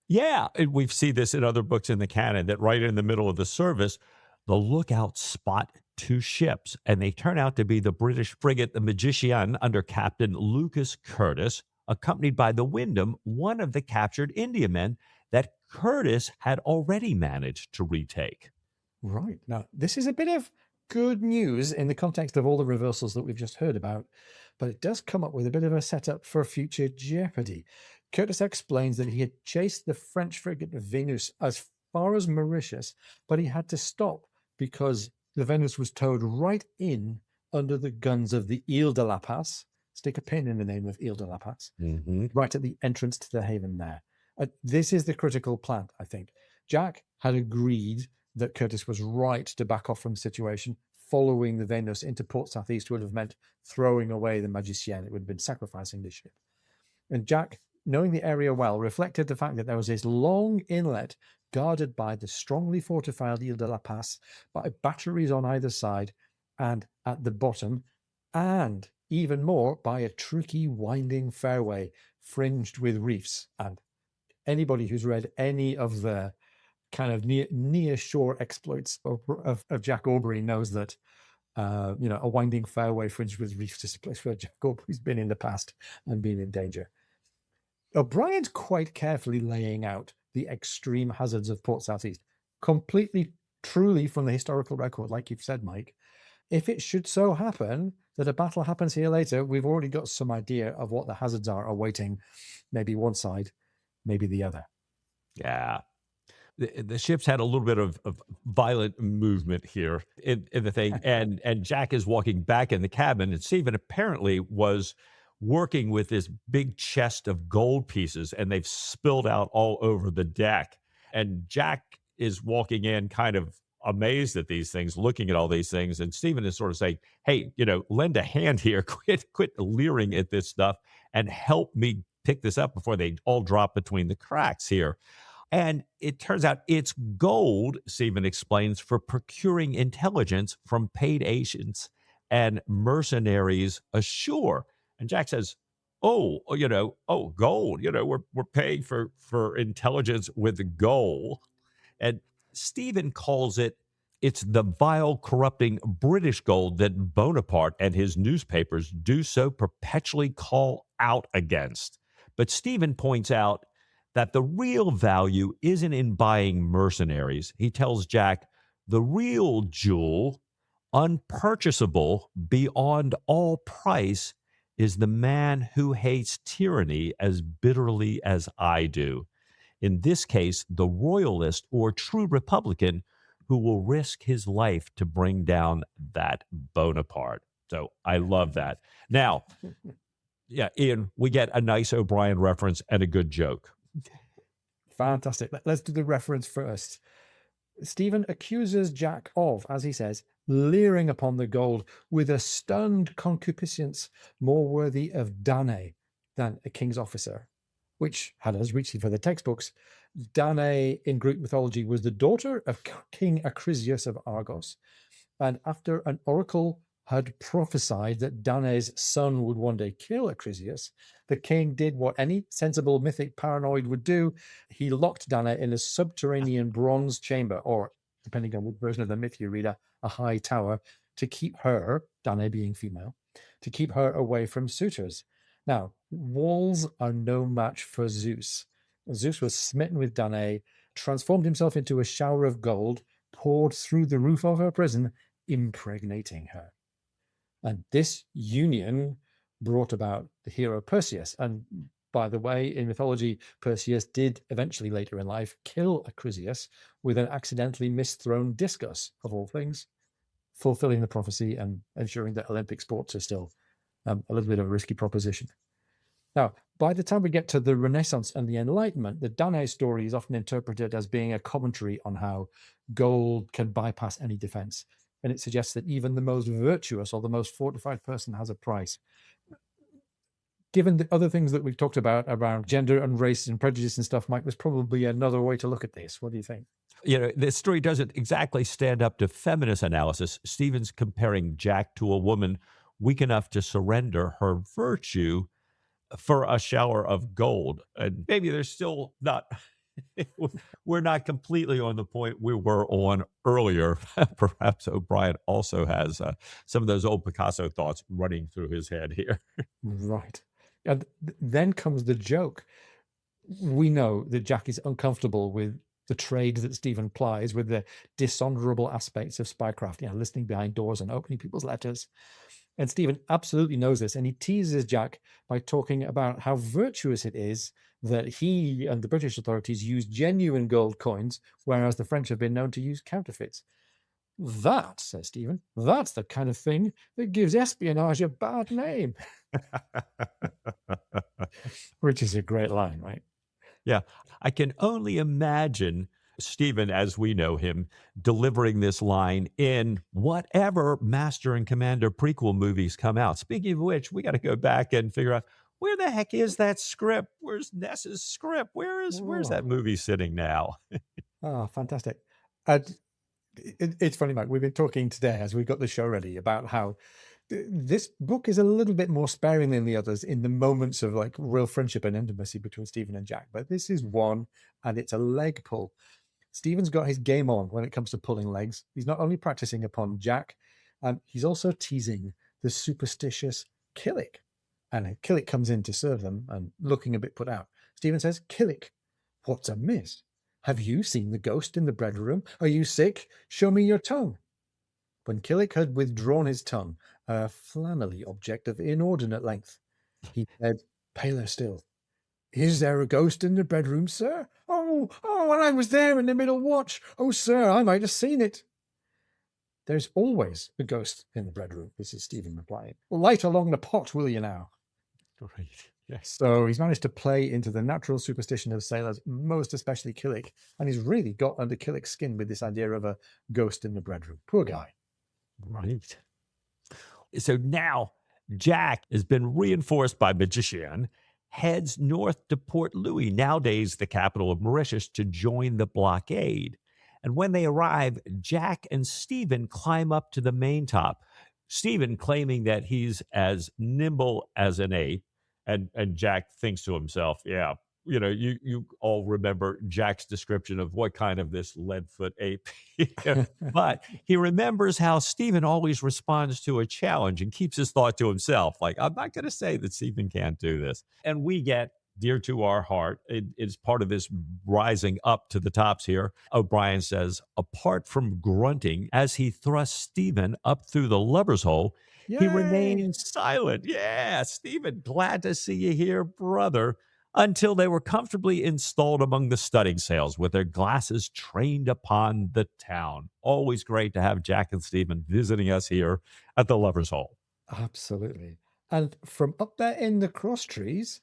[SPEAKER 2] Yeah, and we see this in other books in the canon, that right in the middle of the service, the lookouts spot two ships, and they turn out to be the British frigate, the Magician, under Captain Lucas Curtis, accompanied by the Wyndham, one of the captured Indiamen that Curtis had already managed to retake.
[SPEAKER 1] Right. Now, this is a bit of good news in the context of all the reversals that we've just heard about, but it does come up with a bit of a setup for future jeopardy. Curtis explains that he had chased the French frigate Venus as far as Mauritius, but he had to stop because the Venus was towed right in under the guns of the Ile de la Passe. Stick a pin in the name of Ile de la Passe, right at the entrance to the haven there. This is the critical plant, I think. Jack had agreed that Curtis was right to back off from the situation. Following the Venus into Port Southeast would have meant throwing away the Magician. It would have been sacrificing the ship. And Jack, knowing the area well, reflected the fact that there was this long inlet guarded by the strongly fortified Ile de la Passe, by batteries on either side and at the bottom, and even more by a tricky winding fairway fringed with reefs. And anybody who's read any of the kind of near shore exploits of Jack Aubrey knows that a winding fairway fringed with reefs is a place where Jack Aubrey's been in the past and been in danger. O'Brien's quite carefully laying out the extreme hazards of Port Southeast, completely, truly from the historical record, like you've said, Mike. If it should so happen that a battle happens here later, we've already got some idea of what the hazards are awaiting maybe one side, maybe the other.
[SPEAKER 2] Yeah. the ship's had a little bit of violent movement here in the thing, and Jack is walking back in the cabin, and Stephen apparently was working with this big chest of gold pieces, and they've spilled out all over the deck. And Jack is walking in kind of amazed at these things, looking at all these things, and Stephen is sort of saying, "Hey, lend a hand here. Quit leering at this stuff and help me pick this up before they all drop between the cracks here." And it turns out it's gold, Stephen explains, for procuring intelligence from paid agents and mercenaries ashore. And Jack says, "Oh, oh, gold. We're paying for intelligence with gold." And Stephen calls it's the vile, corrupting British gold that Bonaparte and his newspapers do so perpetually call out against. But Stephen points out that the real value isn't in buying mercenaries. He tells Jack the real jewel, unpurchasable beyond all price, is the man who hates tyranny as bitterly as I do. In this case, the royalist or true Republican who will risk his life to bring down that Bonaparte. So I love that. Now, yeah, Ian, we get a nice O'Brien reference and a good joke.
[SPEAKER 1] Fantastic. Let's do the reference first. Stephen accuses Jack of, as he says, leering upon the gold with a stunned concupiscence more worthy of Danae than a king's officer, which had us reaching for the textbooks. Danae in Greek mythology was the daughter of King Acrisius of Argos. And after an oracle had prophesied that Danae's son would one day kill Acrisius, the king did what any sensible mythic paranoid would do. He locked Danae in a subterranean bronze chamber, or, depending on what version of the myth you read, a high tower, to keep her, Danae being female, to keep her away from suitors. Now, walls are no match for Zeus. Zeus was smitten with Danae, transformed himself into a shower of gold, poured through the roof of her prison, impregnating her. And this union brought about the hero Perseus. And by the way, in mythology, Perseus did eventually later in life kill Acrisius with an accidentally misthrown discus, of all things, fulfilling the prophecy and ensuring that Olympic sports are still a little bit of a risky proposition. Now, by the time we get to the Renaissance and the Enlightenment, the Danae story is often interpreted as being a commentary on how gold can bypass any defense. And it suggests that even the most virtuous or the most fortified person has a price. Given the other things that we've talked about around gender and race and prejudice and stuff, Mike, there's probably another way to look at this. What do you think?
[SPEAKER 2] This story doesn't exactly stand up to feminist analysis. Stephen's comparing Jack to a woman weak enough to surrender her virtue for a shower of gold. And maybe there's still not, we're not completely on the point we were on earlier. Perhaps O'Brien also has some of those old Picasso thoughts running through his head here.
[SPEAKER 1] Right. And then comes the joke. We know that Jack is uncomfortable with the trade that Stephen plies, with the dishonorable aspects of spycraft, listening behind doors and opening people's letters. And Stephen absolutely knows this, and he teases Jack by talking about how virtuous it is that he and the British authorities use genuine gold coins, whereas the French have been known to use counterfeits. That, says Stephen, that's the kind of thing that gives espionage a bad name. Which is a great line, right?
[SPEAKER 2] Yeah. I can only imagine Stephen, as we know him, delivering this line in whatever Master and Commander prequel movies come out. Speaking of which, we got to go back and figure out, where the heck is that script? Where's Ness's script? Where's that movie sitting now?
[SPEAKER 1] Oh, fantastic. It's funny, Mike. We've been talking today as we got the show ready about how this book is a little bit more sparing than the others in the moments of like real friendship and intimacy between Stephen and Jack. But this is one, and it's a leg pull. Stephen's got his game on when it comes to pulling legs. He's not only practicing upon Jack, he's also teasing the superstitious Killick. And Killick comes in to serve them and looking a bit put out. Stephen says, "Killick, what's amiss? Have you seen the ghost in the bread room? Are you sick? Show me your tongue." When Killick had withdrawn his tongue, a flannelly object of inordinate length, he said, paler still, Is there a ghost in the bedroom, sir? Oh, when I was there in the middle watch. Oh, sir, I might have seen it. There's always a ghost in the bedroom, this is Stephen replying. Light along the pot, will you now?
[SPEAKER 2] Great. Yes.
[SPEAKER 1] So he's managed to play into the natural superstition of sailors, most especially Killick, and he's really got under Killick's skin with this idea of a ghost in the bedroom. Poor guy.
[SPEAKER 2] Right. So now Jack has been reinforced by Magician, heads north to Port Louis, nowadays the capital of Mauritius, to join the blockade. And when they arrive, Jack and Stephen climb up to the main top. Stephen claiming that he's as nimble as an ape. And Jack thinks to himself, yeah, you all remember Jack's description of what kind of this leadfoot ape. But he remembers how Stephen always responds to a challenge and keeps his thought to himself. Like, I'm not going to say that Stephen can't do this. And we get dear to our heart. It's part of this rising up to the tops here. O'Brien says, apart from grunting as he thrusts Stephen up through the lubber's hole, he
[SPEAKER 1] Yay!
[SPEAKER 2] remained silent. Yeah, Stephen, glad to see you here, brother. Until they were comfortably installed among the studding sails with their glasses trained upon the town. Always great to have Jack and Stephen visiting us here at the Lover's Hole.
[SPEAKER 1] Absolutely. And from up there in the cross trees,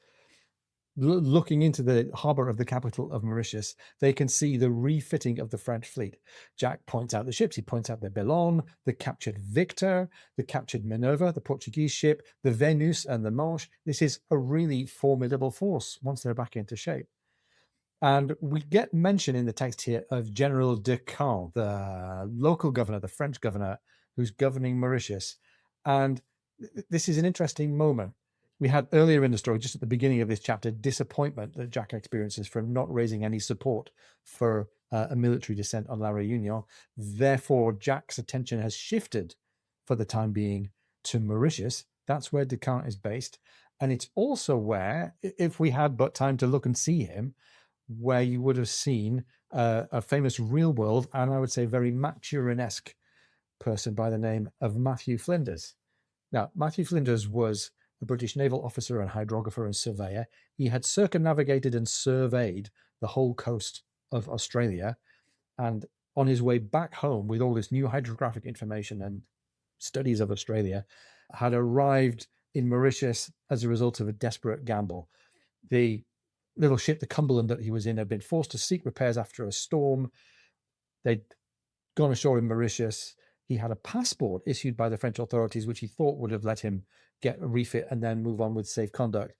[SPEAKER 1] looking into the harbour of the capital of Mauritius, they can see the refitting of the French fleet. Jack points out the ships. He points out the Bellon, the captured Victor, the captured Minerva, the Portuguese ship, the Venus and the Manche. This is a really formidable force once they're back into shape. And we get mention in the text here of General Decamps, the local governor, the French governor, who's governing Mauritius. And this is an interesting moment. We had earlier in the story, just at the beginning of this chapter, disappointment that Jack experiences from not raising any support for a military descent on La Réunion. Therefore, Jack's attention has shifted for the time being to Mauritius. That's where Decamps is based. And it's also where, if we had but time to look and see him, where you would have seen a famous real world, and I would say very Maturin-esque person by the name of Matthew Flinders. Now, Matthew Flinders was a British naval officer and hydrographer and surveyor. He had circumnavigated and surveyed the whole coast of Australia. And on his way back home with all this new hydrographic information and studies of Australia, had arrived in Mauritius as a result of a desperate gamble. The little ship, the Cumberland that he was in, had been forced to seek repairs after a storm. They'd gone ashore in Mauritius. He had a passport issued by the French authorities, which he thought would have let him get a refit and then move on with safe conduct.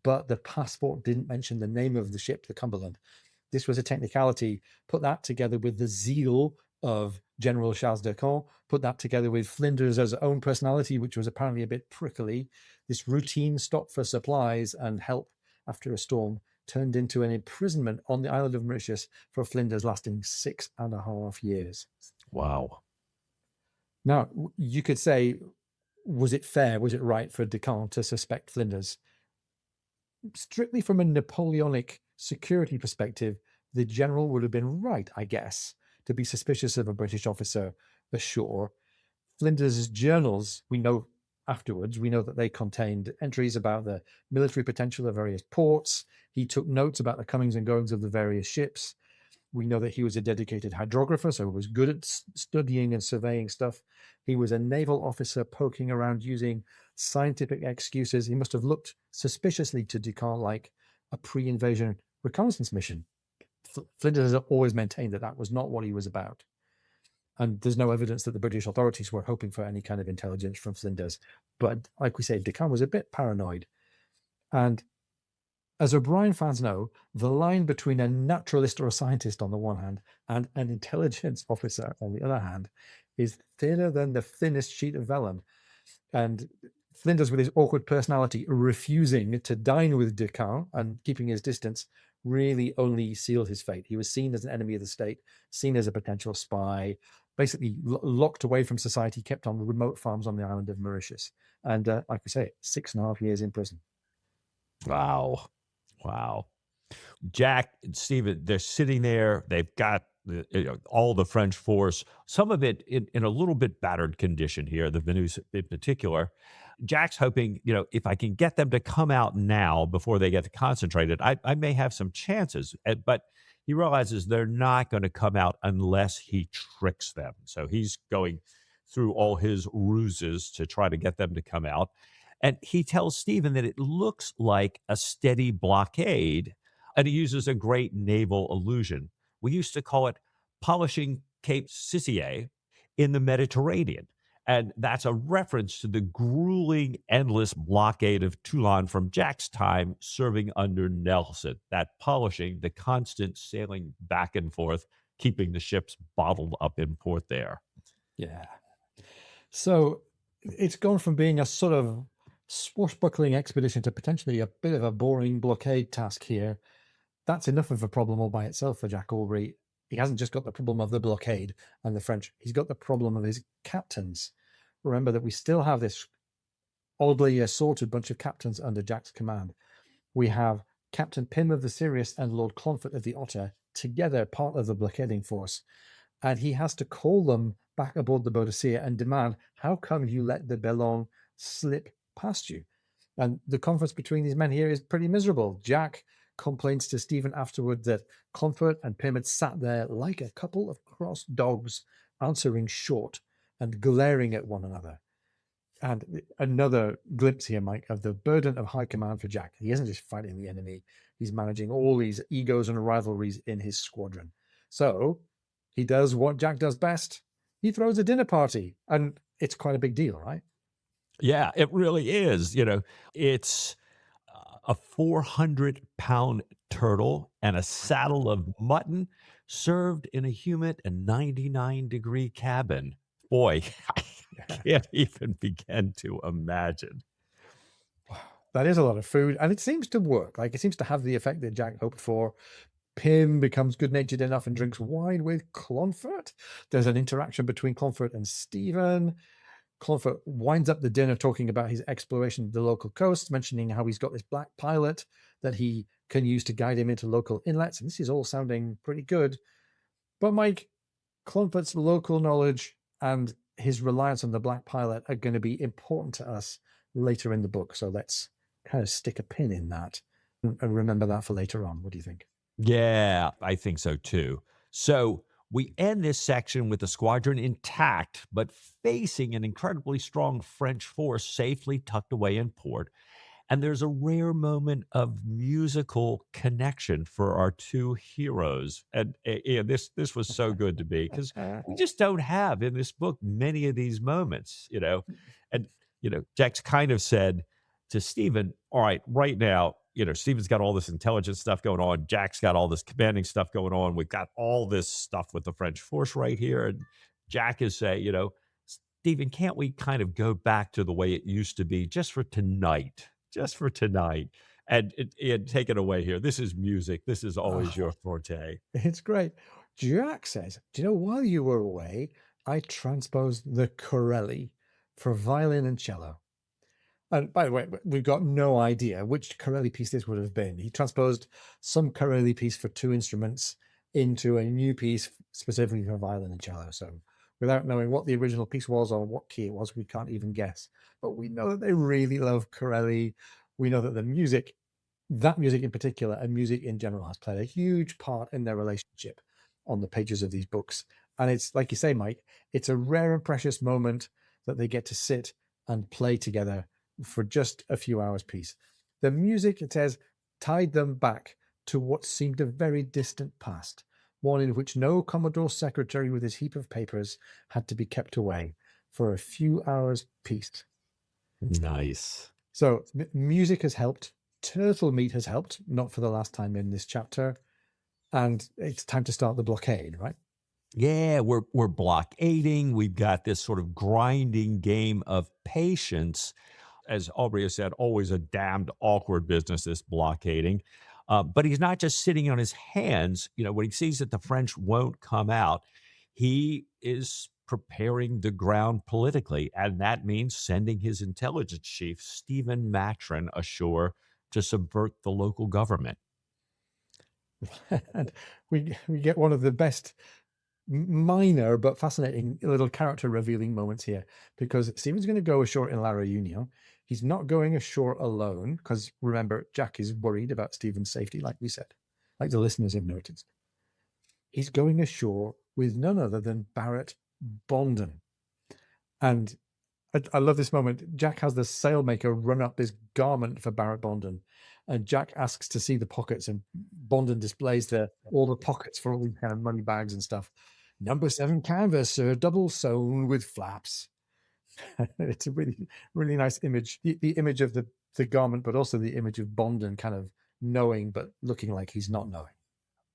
[SPEAKER 1] But the passport didn't mention the name of the ship, the Cumberland. This was a technicality. Put that together with the zeal of General Charles Decamps, put that together with Flinders' own personality, which was apparently a bit prickly. This routine stop for supplies and help after a storm turned into an imprisonment on the island of Mauritius for Flinders, lasting 6.5 years.
[SPEAKER 2] Wow.
[SPEAKER 1] Now, you could say, was it fair? Was it right for Decamps to suspect Flinders? Strictly from a Napoleonic security perspective, the general would have been right, I guess, to be suspicious of a British officer ashore. Flinders' journals, we know afterwards, we know that they contained entries about the military potential of various ports. He took notes about the comings and goings of the various ships. We know that he was a dedicated hydrographer, so he was good at studying and surveying stuff. He was a naval officer poking around using scientific excuses. He must have looked suspiciously to Decamps like a pre-invasion reconnaissance mission. Flinders has always maintained that that was not what he was about. And there's no evidence that the British authorities were hoping for any kind of intelligence from Flinders. But like we say, Decamps was a bit paranoid. And as O'Brien fans know, the line between a naturalist or a scientist on the one hand and an intelligence officer on the other hand is thinner than the thinnest sheet of vellum. And Flinders, with his awkward personality, refusing to dine with Decamps and keeping his distance, really only sealed his fate. He was seen as an enemy of the state, seen as a potential spy, basically locked away from society, kept on remote farms on the island of Mauritius. And like we say, 6.5 years in prison.
[SPEAKER 2] Wow. Wow. Jack and Stephen, they're sitting there. They've got all the French force, some of it in a little bit battered condition here, the Venus in particular. Jack's hoping, if I can get them to come out now before they get concentrated, I may have some chances. But he realizes they're not going to come out unless he tricks them. So he's going through all his ruses to try to get them to come out. And he tells Stephen that it looks like a steady blockade. And he uses a great naval allusion. We used to call it polishing Cape Sissie in the Mediterranean. And that's a reference to the grueling, endless blockade of Toulon from Jack's time serving under Nelson. That polishing, the constant sailing back and forth, keeping the ships bottled up in port there.
[SPEAKER 1] Yeah. So it's gone from being a sort of swashbuckling expedition to potentially a bit of a boring blockade task here. That's enough of a problem all by itself for Jack Aubrey. He hasn't just got the problem of the blockade and the French. He's got the problem of his captains. Remember that we still have this oddly assorted bunch of captains under Jack's command. We have Captain Pym of the Sirius and Lord Clonfert of the Otter, together part of the blockading force. And he has to call them back aboard the Boadicea and demand, how come you let the Bellone slip past you? And the conference between these men here is pretty miserable. Jack complains to Stephen afterward that Clonfert and Pym had sat there like a couple of cross dogs, answering short and glaring at one another. And another glimpse here, Mike, of the burden of high command for Jack. He isn't just fighting the enemy. He's managing all these egos and rivalries in his squadron. So he does what Jack does best. He throws a dinner party, and it's quite a big deal, right?
[SPEAKER 2] Yeah, it really is. It's a 400-pound turtle and a saddle of mutton served in a humid and 99-degree cabin. Boy, I can't even begin to imagine.
[SPEAKER 1] That is a lot of food, and it seems to work. Like, it seems to have the effect that Jack hoped for. Pym becomes good-natured enough and drinks wine with Clonfert. There's an interaction between Clonfert and Stephen. Clonfert winds up the dinner talking about his exploration of the local coast, mentioning how he's got this black pilot that he can use to guide him into local inlets. And this is all sounding pretty good. But Mike, Clonfert's local knowledge and his reliance on the black pilot are going to be important to us later in the book. So let's kind of stick a pin in that and remember that for later on. What do you think?
[SPEAKER 2] Yeah, I think so too. So we end this section with the squadron intact, but facing an incredibly strong French force safely tucked away in port. And there's a rare moment of musical connection for our two heroes. And this was so good to me because we just don't have in this book many of these moments, And, Jack's kind of said to Stephen, all right, right now, Stephen's got all this intelligence stuff going on. Jack's got all this commanding stuff going on. We've got all this stuff with the French force right here. And Jack is saying, Stephen, can't we kind of go back to the way it used to be just for tonight? And take it away here. This is music. This is always your forte.
[SPEAKER 1] It's great. Jack says, do you know, while you were away, I transposed the Corelli for violin and cello. And by the way, we've got no idea which Corelli piece this would have been. He transposed some Corelli piece for two instruments into a new piece specifically for violin and cello. So without knowing what the original piece was or what key it was, we can't even guess. But we know that they really love Corelli. We know that the music, that music in particular, and music in general, has played a huge part in their relationship on the pages of these books. And it's, like you say, Mike, it's a rare and precious moment that they get to sit and play together for just a few hours piece. The music, it says, tied them back to what seemed a very distant past, one in which no Commodore secretary with his heap of papers had to be kept away for a few hours piece.
[SPEAKER 2] Nice.
[SPEAKER 1] So music has helped. Turtle meat has helped, not for the last time in this chapter. And it's time to start the blockade, right?
[SPEAKER 2] Yeah, we're blockading. We've got this sort of grinding game of patience. As Aubrey has said, always a damned awkward business, this blockading. But he's not just sitting on his hands. When he sees that the French won't come out, he is preparing the ground politically. And that means sending his intelligence chief, Stephen Matron, ashore to subvert the local government.
[SPEAKER 1] And we get one of the best minor but fascinating little character revealing moments here, because Stephen's going to go ashore in La Reunion. He's not going ashore alone because, remember, Jack is worried about Stephen's safety, like we said, like the listeners have noticed. He's going ashore with none other than Barrett Bonden. And I love this moment. Jack has the sailmaker run up this garment for Barrett Bonden, and Jack asks to see the pockets, and Bonden displays all the pockets for all these kind of money bags and stuff. Number 7 canvas, sir, double sewn with flaps. It's a really, really nice image. The image of the garment, but also the image of Bonden kind of knowing, but looking like he's not knowing.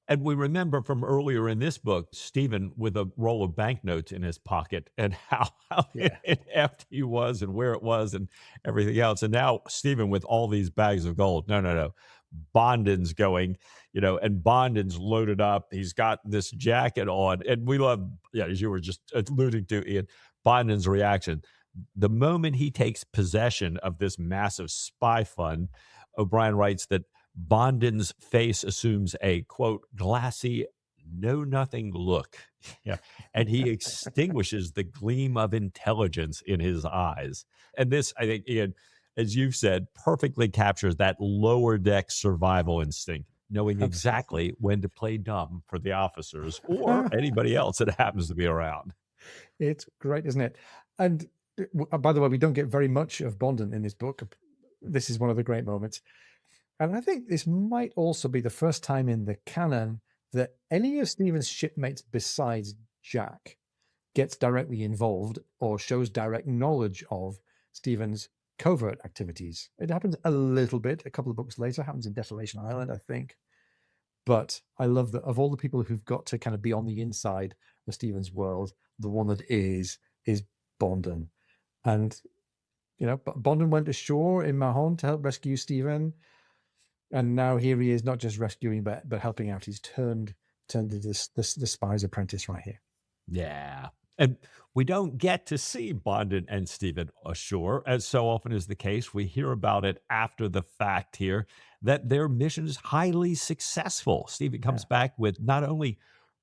[SPEAKER 2] And we remember from earlier in this book, Stephen with a roll of banknotes in his pocket and how
[SPEAKER 1] Yeah.
[SPEAKER 2] inept he was and where it was and everything else. And now Stephen with all these bags of gold. No. Bonden's going, and Bonden's loaded up. He's got this jacket on. And we love, as you were just alluding to, Ian, Bonden's reaction. The moment he takes possession of this massive spy fund, O'Brien writes that Bonden's face assumes a, quote, glassy, know-nothing look. Yeah. And he extinguishes the gleam of intelligence in his eyes. And this, I think, Ian, as you've said, perfectly captures that lower deck survival instinct, knowing exactly when to play dumb for the officers or anybody else that happens to be around.
[SPEAKER 1] It's great, isn't it? And by the way, we don't get very much of Bonden in this book. This is one of the great moments. And I think this might also be the first time in the canon that any of Stephen's shipmates besides Jack gets directly involved or shows direct knowledge of Stephen's covert activities. It happens a little bit a couple of books later. It happens in Desolation Island, I think. But I love that of all the people who've got to kind of be on the inside of Stephen's world, the one that is Bonden. And, Bonden went ashore in Mahon to help rescue Stephen. And now here he is, not just rescuing, but helping out. He's turned into the spy's apprentice right here.
[SPEAKER 2] Yeah. And we don't get to see Bonden and Stephen ashore, as so often is the case. We hear about it after the fact here, that their mission is highly successful. Stephen comes back with not only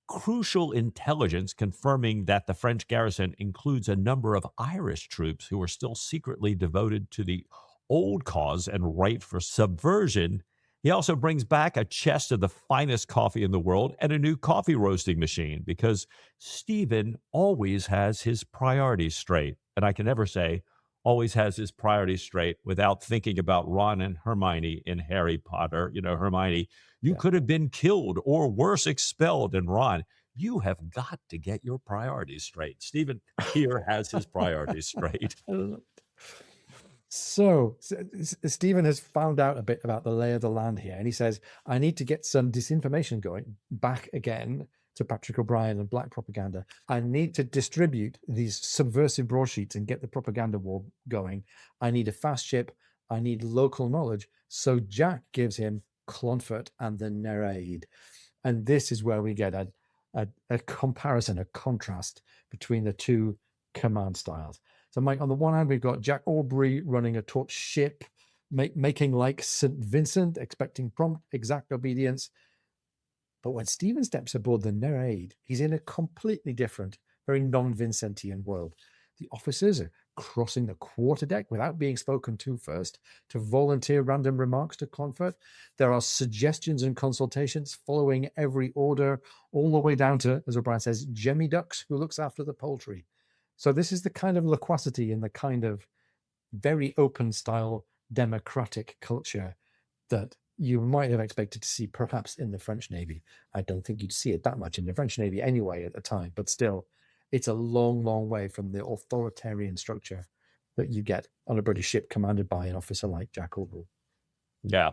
[SPEAKER 2] crucial intelligence confirming that the French garrison includes a number of Irish troops who are still secretly devoted to the old cause and right for subversion. He also brings back a chest of the finest coffee in the world and a new coffee roasting machine, because Stephen always has his priorities straight. And I can never say always has his priorities straight without thinking about Ron and Hermione in Harry Potter. Hermione, you could have been killed or worse, expelled. And Ron, you have got to get your priorities straight. Stephen here has his priorities straight.
[SPEAKER 1] So Stephen has found out a bit about the lay of the land here, and he says, I need to get some disinformation going back again to Patrick O'Brien and Black propaganda. I need to distribute these subversive broadsheets and get the propaganda war going. I need a fast ship. I need local knowledge. So Jack gives him Clonfert and the Nereid. And this is where we get a comparison, a contrast between the two command styles. So, Mike, on the one hand, we've got Jack Aubrey running a taut ship, making like St. Vincent, expecting prompt, exact obedience. But when Stephen steps aboard the Nereid, he's in a completely different, very non-Vincentian world. The officers are crossing the quarterdeck without being spoken to first, to volunteer random remarks to Clonfert. There are suggestions and consultations following every order, all the way down to, as O'Brien says, Jemmy Ducks, who looks after the poultry. So this is the kind of loquacity and the kind of very open style democratic culture that you might have expected to see perhaps in the French Navy. I don't think you'd see it that much in the French Navy anyway at the time, but still, it's a long, long way from the authoritarian structure that you get on a British ship commanded by an officer like Jack Aubrey.
[SPEAKER 2] Yeah.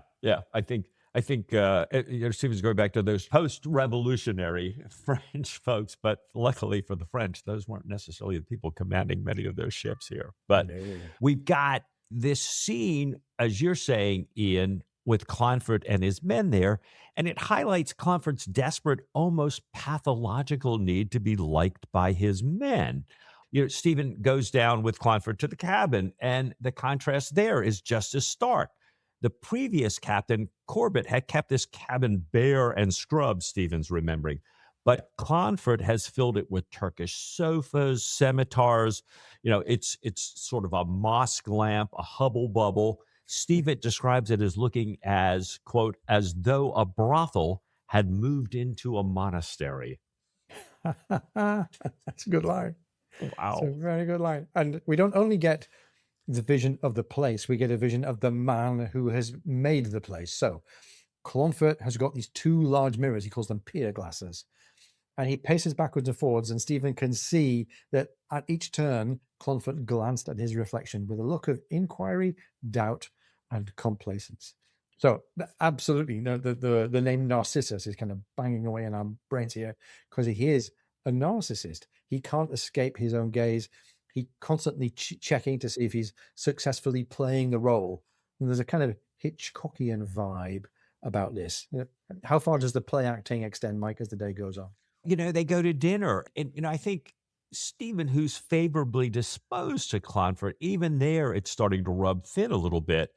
[SPEAKER 2] I think Stephen's going back to those post-revolutionary French folks, but luckily for the French, those weren't necessarily the people commanding many of those ships here. But we've got this scene, as you're saying, Ian, with Clonfert and his men there, and it highlights Clonfert's desperate, almost pathological need to be liked by his men. Stephen goes down with Clonfert to the cabin, and the contrast there is just as stark. The previous captain, Corbett, had kept this cabin bare and scrubbed, Stephen's remembering. but Clonfert has filled it with Turkish sofas, scimitars. It's sort of a mosque lamp, a hubble bubble. Stephen describes it as looking as, quote, as though a brothel had moved into a monastery.
[SPEAKER 1] That's a good line. It's a
[SPEAKER 2] Wow.
[SPEAKER 1] very good line. And we don't only get the vision of the place, we get a vision of the man who has made the place. So Clonfert has got these two large mirrors. He calls them pier glasses. And he paces backwards and forwards, and Stephen can see that at each turn, Clonfert glanced at his reflection with a look of inquiry, doubt, and complacence. So absolutely, no, the name Narcissus is kind of banging away in our brains here because he is a narcissist. He can't escape his own gaze. He constantly checking to see if he's successfully playing the role. And there's a kind of Hitchcockian vibe about this. How far does the play acting extend, Mike, as the day goes on?
[SPEAKER 2] They go to dinner. And, I think Stephen, who's favorably disposed to Clonfert, even there, it's starting to rub thin a little bit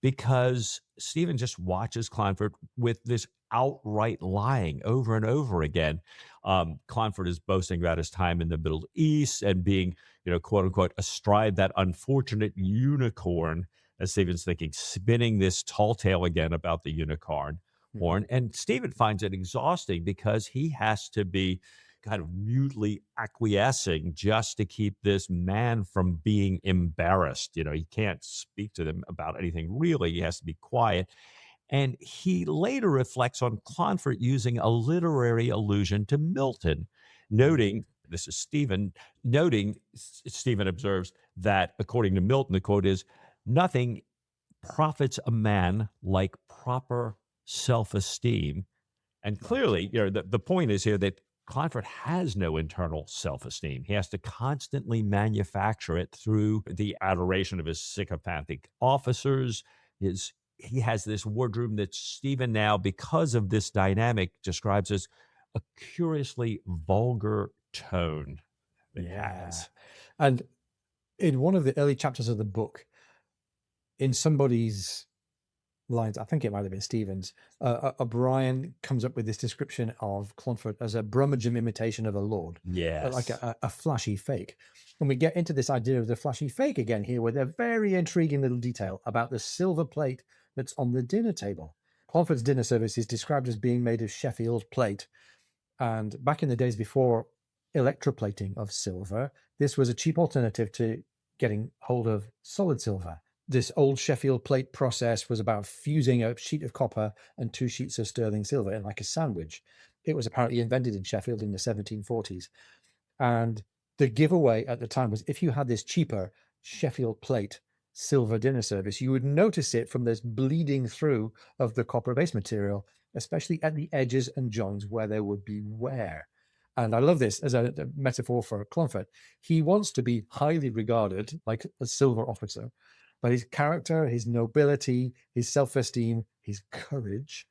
[SPEAKER 2] because Stephen just watches Clonfert with this outright lying over and over again. Clonfert is boasting about his time in the Middle East and being, quote unquote, astride that unfortunate unicorn, as Stephen's thinking, spinning this tall tale again about the unicorn horn. And Stephen finds it exhausting because he has to be kind of mutely acquiescing just to keep this man from being embarrassed. He can't speak to them about anything really. He has to be quiet. And he later reflects on Clonfert using a literary allusion to Milton, noting, this is Stephen, Stephen observes that according to Milton, the quote is, nothing profits a man like proper self-esteem. And clearly, the point is here that Clonfert has no internal self-esteem. He has to constantly manufacture it through the adoration of his sycophantic officers. He has this wardrobe that Stephen now, because of this dynamic, describes as a curiously vulgar tone that he has.
[SPEAKER 1] And in one of the early chapters of the book, in somebody's lines, I think it might have been Stephen's, O'Brien comes up with this description of Clonfert as a brummagem imitation of a lord.
[SPEAKER 2] Yes.
[SPEAKER 1] Like a flashy fake. And we get into this idea of the flashy fake again here with a very intriguing little detail about the silver plate that's on the dinner table. Clonfert's dinner service is described as being made of Sheffield plate. And back in the days before electroplating of silver, this was a cheap alternative to getting hold of solid silver. This old Sheffield plate process was about fusing a sheet of copper and 2 sheets of sterling silver in like a sandwich. It was apparently invented in Sheffield in the 1740s. And the giveaway at the time was if you had this cheaper Sheffield plate silver dinner service, you would notice it from this bleeding through of the copper base material, especially at the edges and joins where there would be wear. And I love this as a metaphor for Clonfert. He wants to be highly regarded like a silver officer, but his character, his nobility, his self-esteem, his courage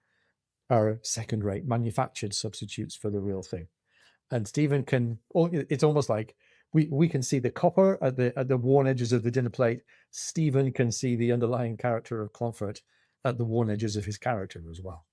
[SPEAKER 1] are second-rate manufactured substitutes for the real thing. And Stephen can, it's almost like we can see the copper at the worn edges of the dinner plate. Stephen can see the underlying character of Clonfert at the worn edges of his character as well.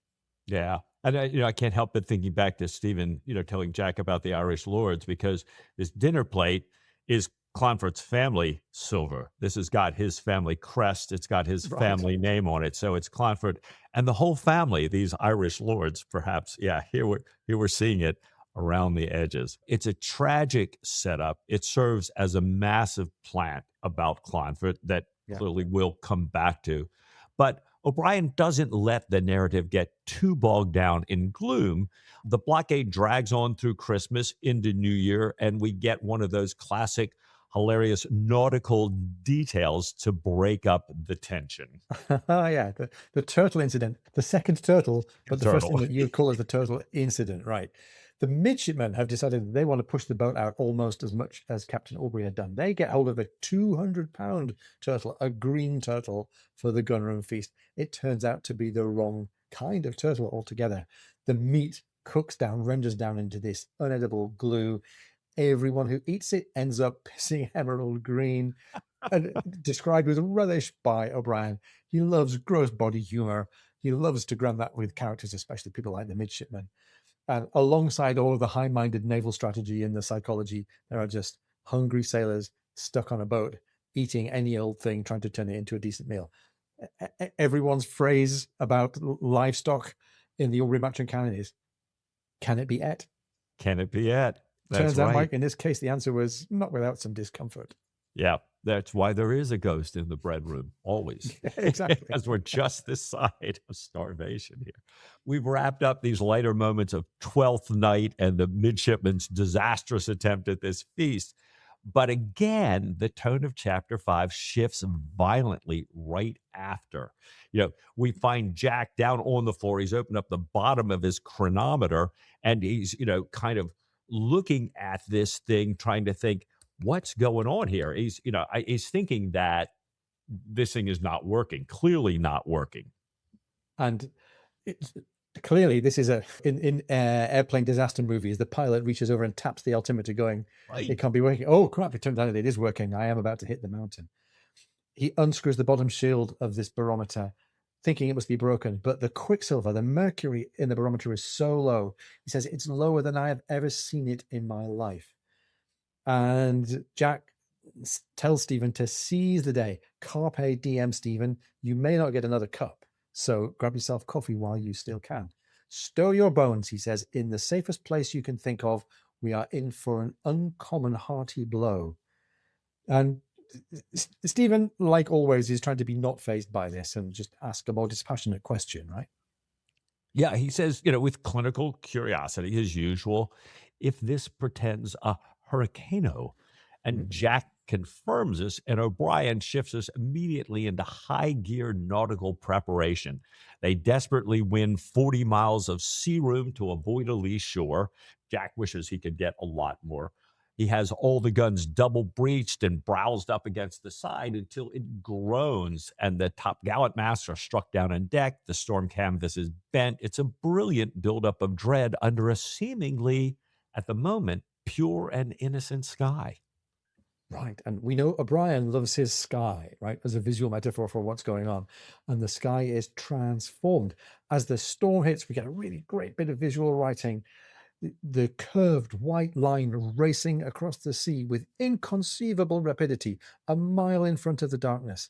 [SPEAKER 2] Yeah. And I can't help but thinking back to Stephen, telling Jack about the Irish lords, because this dinner plate is Clonfert's family silver. This has got his family crest. It's got his family name on it. So it's Clonfert and the whole family, these Irish lords, perhaps. Yeah, here we're seeing it around the edges. It's a tragic setup. It serves as a massive plant about Clonfert that clearly we'll come back to. But O'Brien doesn't let the narrative get too bogged down in gloom. The blockade drags on through Christmas into New Year, and we get one of those classic hilarious nautical details to break up the tension.
[SPEAKER 1] Yeah, the turtle incident, the second turtle, but the first thing that you call it the turtle incident, right? The midshipmen have decided that they want to push the boat out almost as much as Captain Aubrey had done. They get hold of a 200-pound turtle, a green turtle, for the gunroom feast. It turns out to be the wrong kind of turtle altogether. The meat cooks down, renders down into this unedible glue. Everyone who eats it ends up pissing emerald green, and described with relish by O'Brien. He loves gross body humor. He loves to gram that with characters, especially people like the midshipmen. And alongside all of the high-minded naval strategy and the psychology, there are just hungry sailors stuck on a boat, eating any old thing, trying to turn it into a decent meal. Everyone's phrase about livestock in the Aubrey Maturin canon is, can it be et?
[SPEAKER 2] Can it be it? That's
[SPEAKER 1] Turns out,
[SPEAKER 2] right.
[SPEAKER 1] Mike, in this case, the answer was not without some discomfort.
[SPEAKER 2] Yeah, that's why there is a ghost in the bread room, always.
[SPEAKER 1] Exactly.
[SPEAKER 2] Because we're just this side of starvation here. We've wrapped up these lighter moments of Twelfth Night and the midshipman's disastrous attempt at this feast. But again, the tone of chapter 5 shifts violently right after. We find Jack down on the floor. He's opened up the bottom of his chronometer and he's, kind of looking at this thing, trying to think, what's going on here? He's thinking that this thing is not working, clearly not working.
[SPEAKER 1] And clearly, this is in airplane disaster movies, the pilot reaches over and taps the altimeter going, it can't be working. Oh, crap, it turns out it is working. I am about to hit the mountain. He unscrews the bottom shield of this barometer, thinking it must be broken. But the quicksilver, the mercury in the barometer is so low. He says it's lower than I have ever seen it in my life. And Jack tells Stephen to seize the day. Carpe diem, Stephen. You may not get another cup, so grab yourself coffee while you still can. Stow your bones, he says, in the safest place you can think of. We are in for an uncommon hearty blow. And Stephen, like always, is trying to be not fazed by this and just ask a more dispassionate question, right?
[SPEAKER 2] Yeah, he says, with clinical curiosity as usual, if this pretends a hurricano. And Jack confirms this, and O'Brien shifts us immediately into high gear nautical preparation. They desperately win 40 miles of sea room to avoid a lee shore. Jack wishes he could get a lot more. He has all the guns double breached and browsed up against the side until it groans and the top gallant masts are struck down on deck. The storm canvas is bent. It's a brilliant buildup of dread under a seemingly, at the moment, pure and innocent sky.
[SPEAKER 1] Right. And we know O'Brien loves his sky, right, as a visual metaphor for what's going on. And the sky is transformed. As the storm hits, we get a really great bit of visual writing. The curved white line racing across the sea with inconceivable rapidity, a mile in front of the darkness.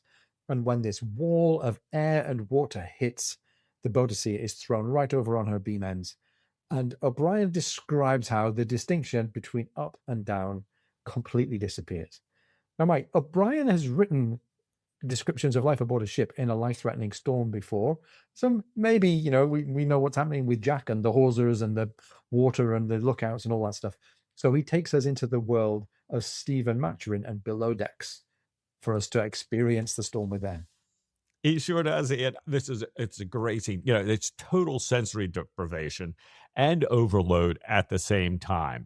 [SPEAKER 1] And when this wall of air and water hits, the Boadicea is thrown right over on her beam ends. And O'Brien describes how the distinction between up and down completely disappears. Now, Mike, O'Brien has written descriptions of life aboard a ship in a life-threatening storm before. So maybe, we know what's happening with Jack and the hawsers and the water and the lookouts and all that stuff. So he takes us into the world of Stephen Maturin and below decks for us to experience the storm with them.
[SPEAKER 2] He sure does. It's a great scene. It's total sensory deprivation and overload at the same time.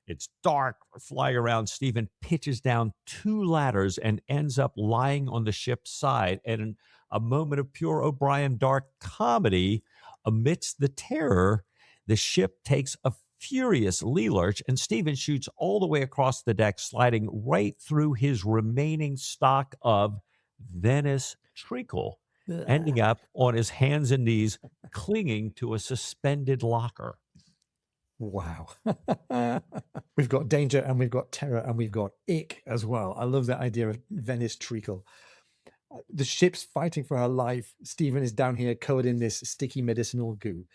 [SPEAKER 2] It's dark, flying around. Stephen pitches down 2 ladders and ends up lying on the ship's side. And in a moment of pure O'Brien dark comedy, amidst the terror, the ship takes a furious lee lurch, and Stephen shoots all the way across the deck, sliding right through his remaining stock of Venice treacle, ending up on his hands and knees, clinging to a suspended locker.
[SPEAKER 1] Wow. We've got danger and we've got terror and we've got ick as well. I love that idea of Venice treacle. The ship's fighting for her life. Stephen is down here covered in this sticky medicinal goo.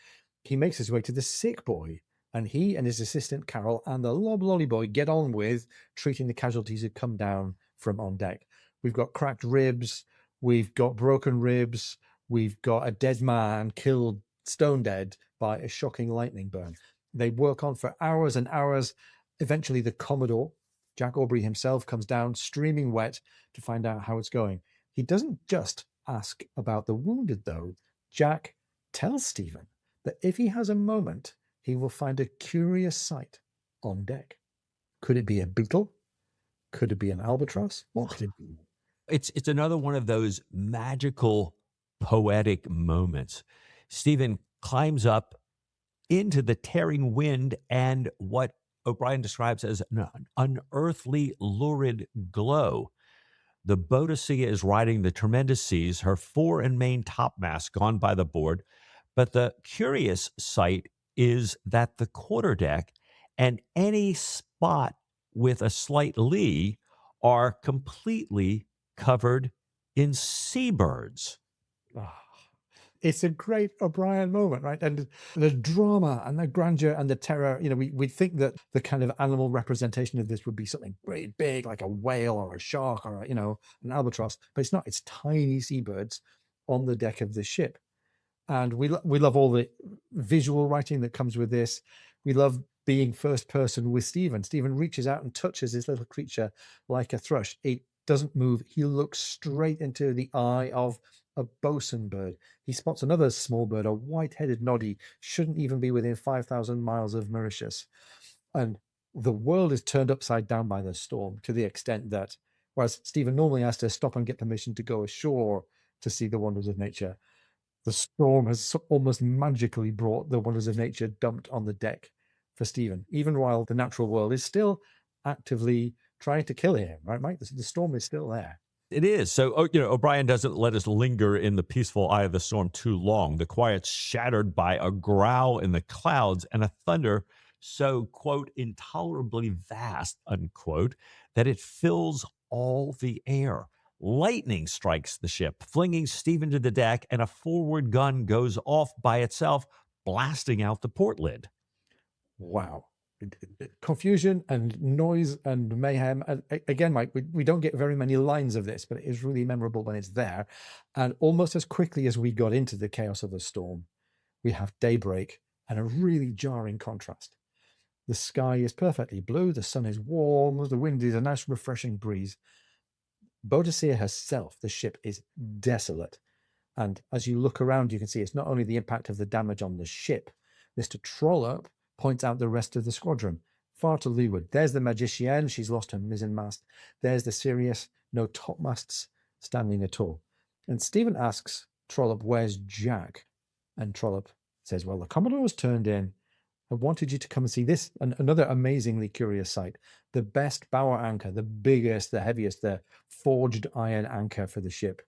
[SPEAKER 1] He makes his way to the sick boy, and he and his assistant Carol and the loblolly boy get on with treating the casualties who come down from on deck. We've got cracked ribs. We've got broken ribs. We've got a dead man killed stone dead by a shocking lightning burn. They work on for hours and hours. Eventually, the Commodore, Jack Aubrey himself, comes down streaming wet to find out how it's going. He doesn't just ask about the wounded, though. Jack tells Stephen that if he has a moment, he will find a curious sight on deck. Could it be a beetle? Could it be an albatross? What could it be?
[SPEAKER 2] It's another one of those magical, poetic moments. Stephen climbs up into the tearing wind and what O'Brien describes as an unearthly, lurid glow. The Boadicea is riding the tremendous seas, her fore and main topmasts gone by the board. But the curious sight is that the quarterdeck and any spot with a slight lee are completely covered in seabirds.
[SPEAKER 1] Ah, it's a great O'Brien moment, right? And the drama and the grandeur and the terror, we think that the kind of animal representation of this would be something great big, like a whale or a shark or, an albatross, but it's not. It's tiny seabirds on the deck of the ship. And we love all the visual writing that comes with this. We love being first person with Stephen. Stephen reaches out and touches this little creature like a thrush. It doesn't move. He looks straight into the eye of a bosun bird. He spots another small bird, a white-headed noddy, shouldn't even be within 5,000 miles of Mauritius. And the world is turned upside down by the storm to the extent that, whereas Stephen normally has to stop and get permission to go ashore to see the wonders of nature, the storm has almost magically brought the wonders of nature dumped on the deck for Stephen, even while the natural world is still actively trying to kill him, right, Mike? The storm is still there.
[SPEAKER 2] It is. So, O'Brien doesn't let us linger in the peaceful eye of the storm too long. The quiet's shattered by a growl in the clouds and a thunder so, quote, intolerably vast, unquote, that it fills all the air. Lightning strikes the ship, flinging Stephen to the deck, and a forward gun goes off by itself, blasting out the port lid.
[SPEAKER 1] Wow. Confusion and noise and mayhem. And again, Mike, we don't get very many lines of this, but it is really memorable when it's there. And almost as quickly as we got into the chaos of the storm, we have daybreak and a really jarring contrast. The sky is perfectly blue, the sun is warm, the wind is a nice refreshing breeze. Boadicea herself, the ship, is desolate. And as you look around, you can see it's not only the impact of the damage on the ship. Mr. Trollope points out the rest of the squadron. Far to leeward, there's the Magicienne, she's lost her mizzenmast. There's the Sirius, no topmasts standing at all. And Stephen asks Trollope, where's Jack? And Trollope says, well, the Commodore was turned in. I wanted you to come and see this, and another amazingly curious sight. The best bower anchor, the biggest, the heaviest, the forged iron anchor for the ship,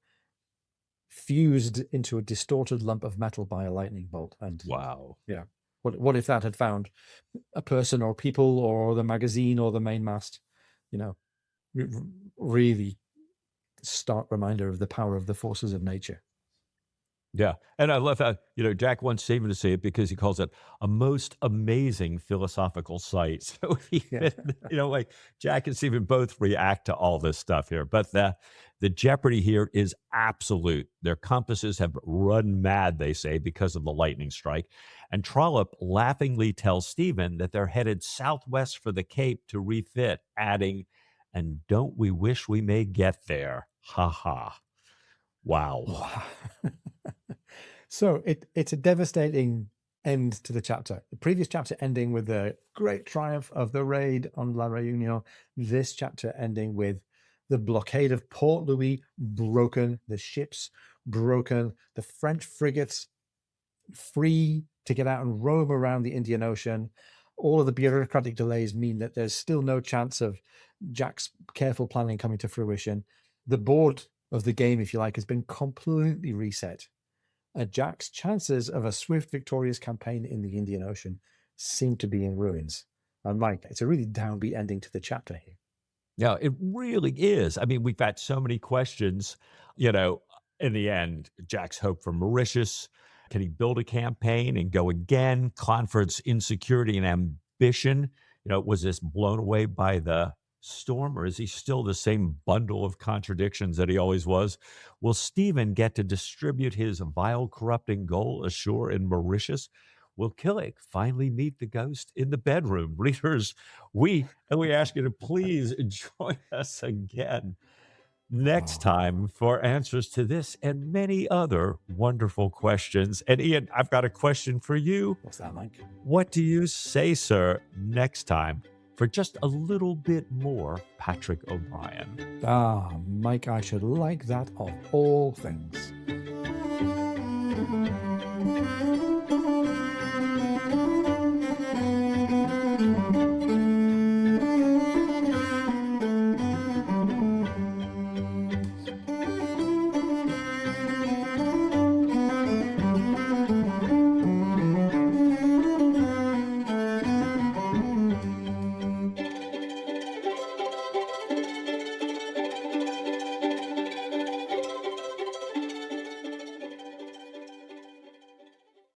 [SPEAKER 1] fused into a distorted lump of metal by a lightning bolt. And
[SPEAKER 2] wow.
[SPEAKER 1] Yeah. What if that had found a person or people or the magazine or the mainmast? Really stark reminder of the power of the forces of nature.
[SPEAKER 2] Yeah. And I love how, Jack wants Stephen to say it because he calls it a most amazing philosophical sight. So, like Jack and Stephen both react to all this stuff here. But the jeopardy here is absolute. Their compasses have run mad, they say, because of the lightning strike. And Trollope laughingly tells Stephen that they're headed southwest for the Cape to refit, adding, and don't we wish we may get there? Ha ha. Wow.
[SPEAKER 1] So it's a devastating end to the chapter. The previous chapter ending with the great triumph of the raid on La Réunion. This chapter ending with the blockade of Port Louis broken, the ships broken, the French frigates free to get out and roam around the Indian Ocean. All of the bureaucratic delays mean that there's still no chance of Jack's careful planning coming to fruition. The board of the game, if you like, has been completely reset. Jack's chances of a swift, victorious campaign in the Indian Ocean seem to be in ruins. And Mike, it's a really downbeat ending to the chapter here.
[SPEAKER 2] Yeah, it really is. I mean, we've got so many questions. In the end, Jack's hope for Mauritius. Can he build a campaign and go again? Clonfert's insecurity and ambition. Was this blown away by the storm, or is he still the same bundle of contradictions that he always was? Will Stephen get to distribute his vile, corrupting goal ashore in Mauritius? Will Killick finally meet the ghost in the bedroom? Readers, we ask you to please join us again next time for answers to this and many other wonderful questions. And Ian, I've got a question for you.
[SPEAKER 1] What's that, Mike?
[SPEAKER 2] What do you say, sir, next time for just a little bit more Patrick O'Brien?
[SPEAKER 1] Mike, I should like that of all things.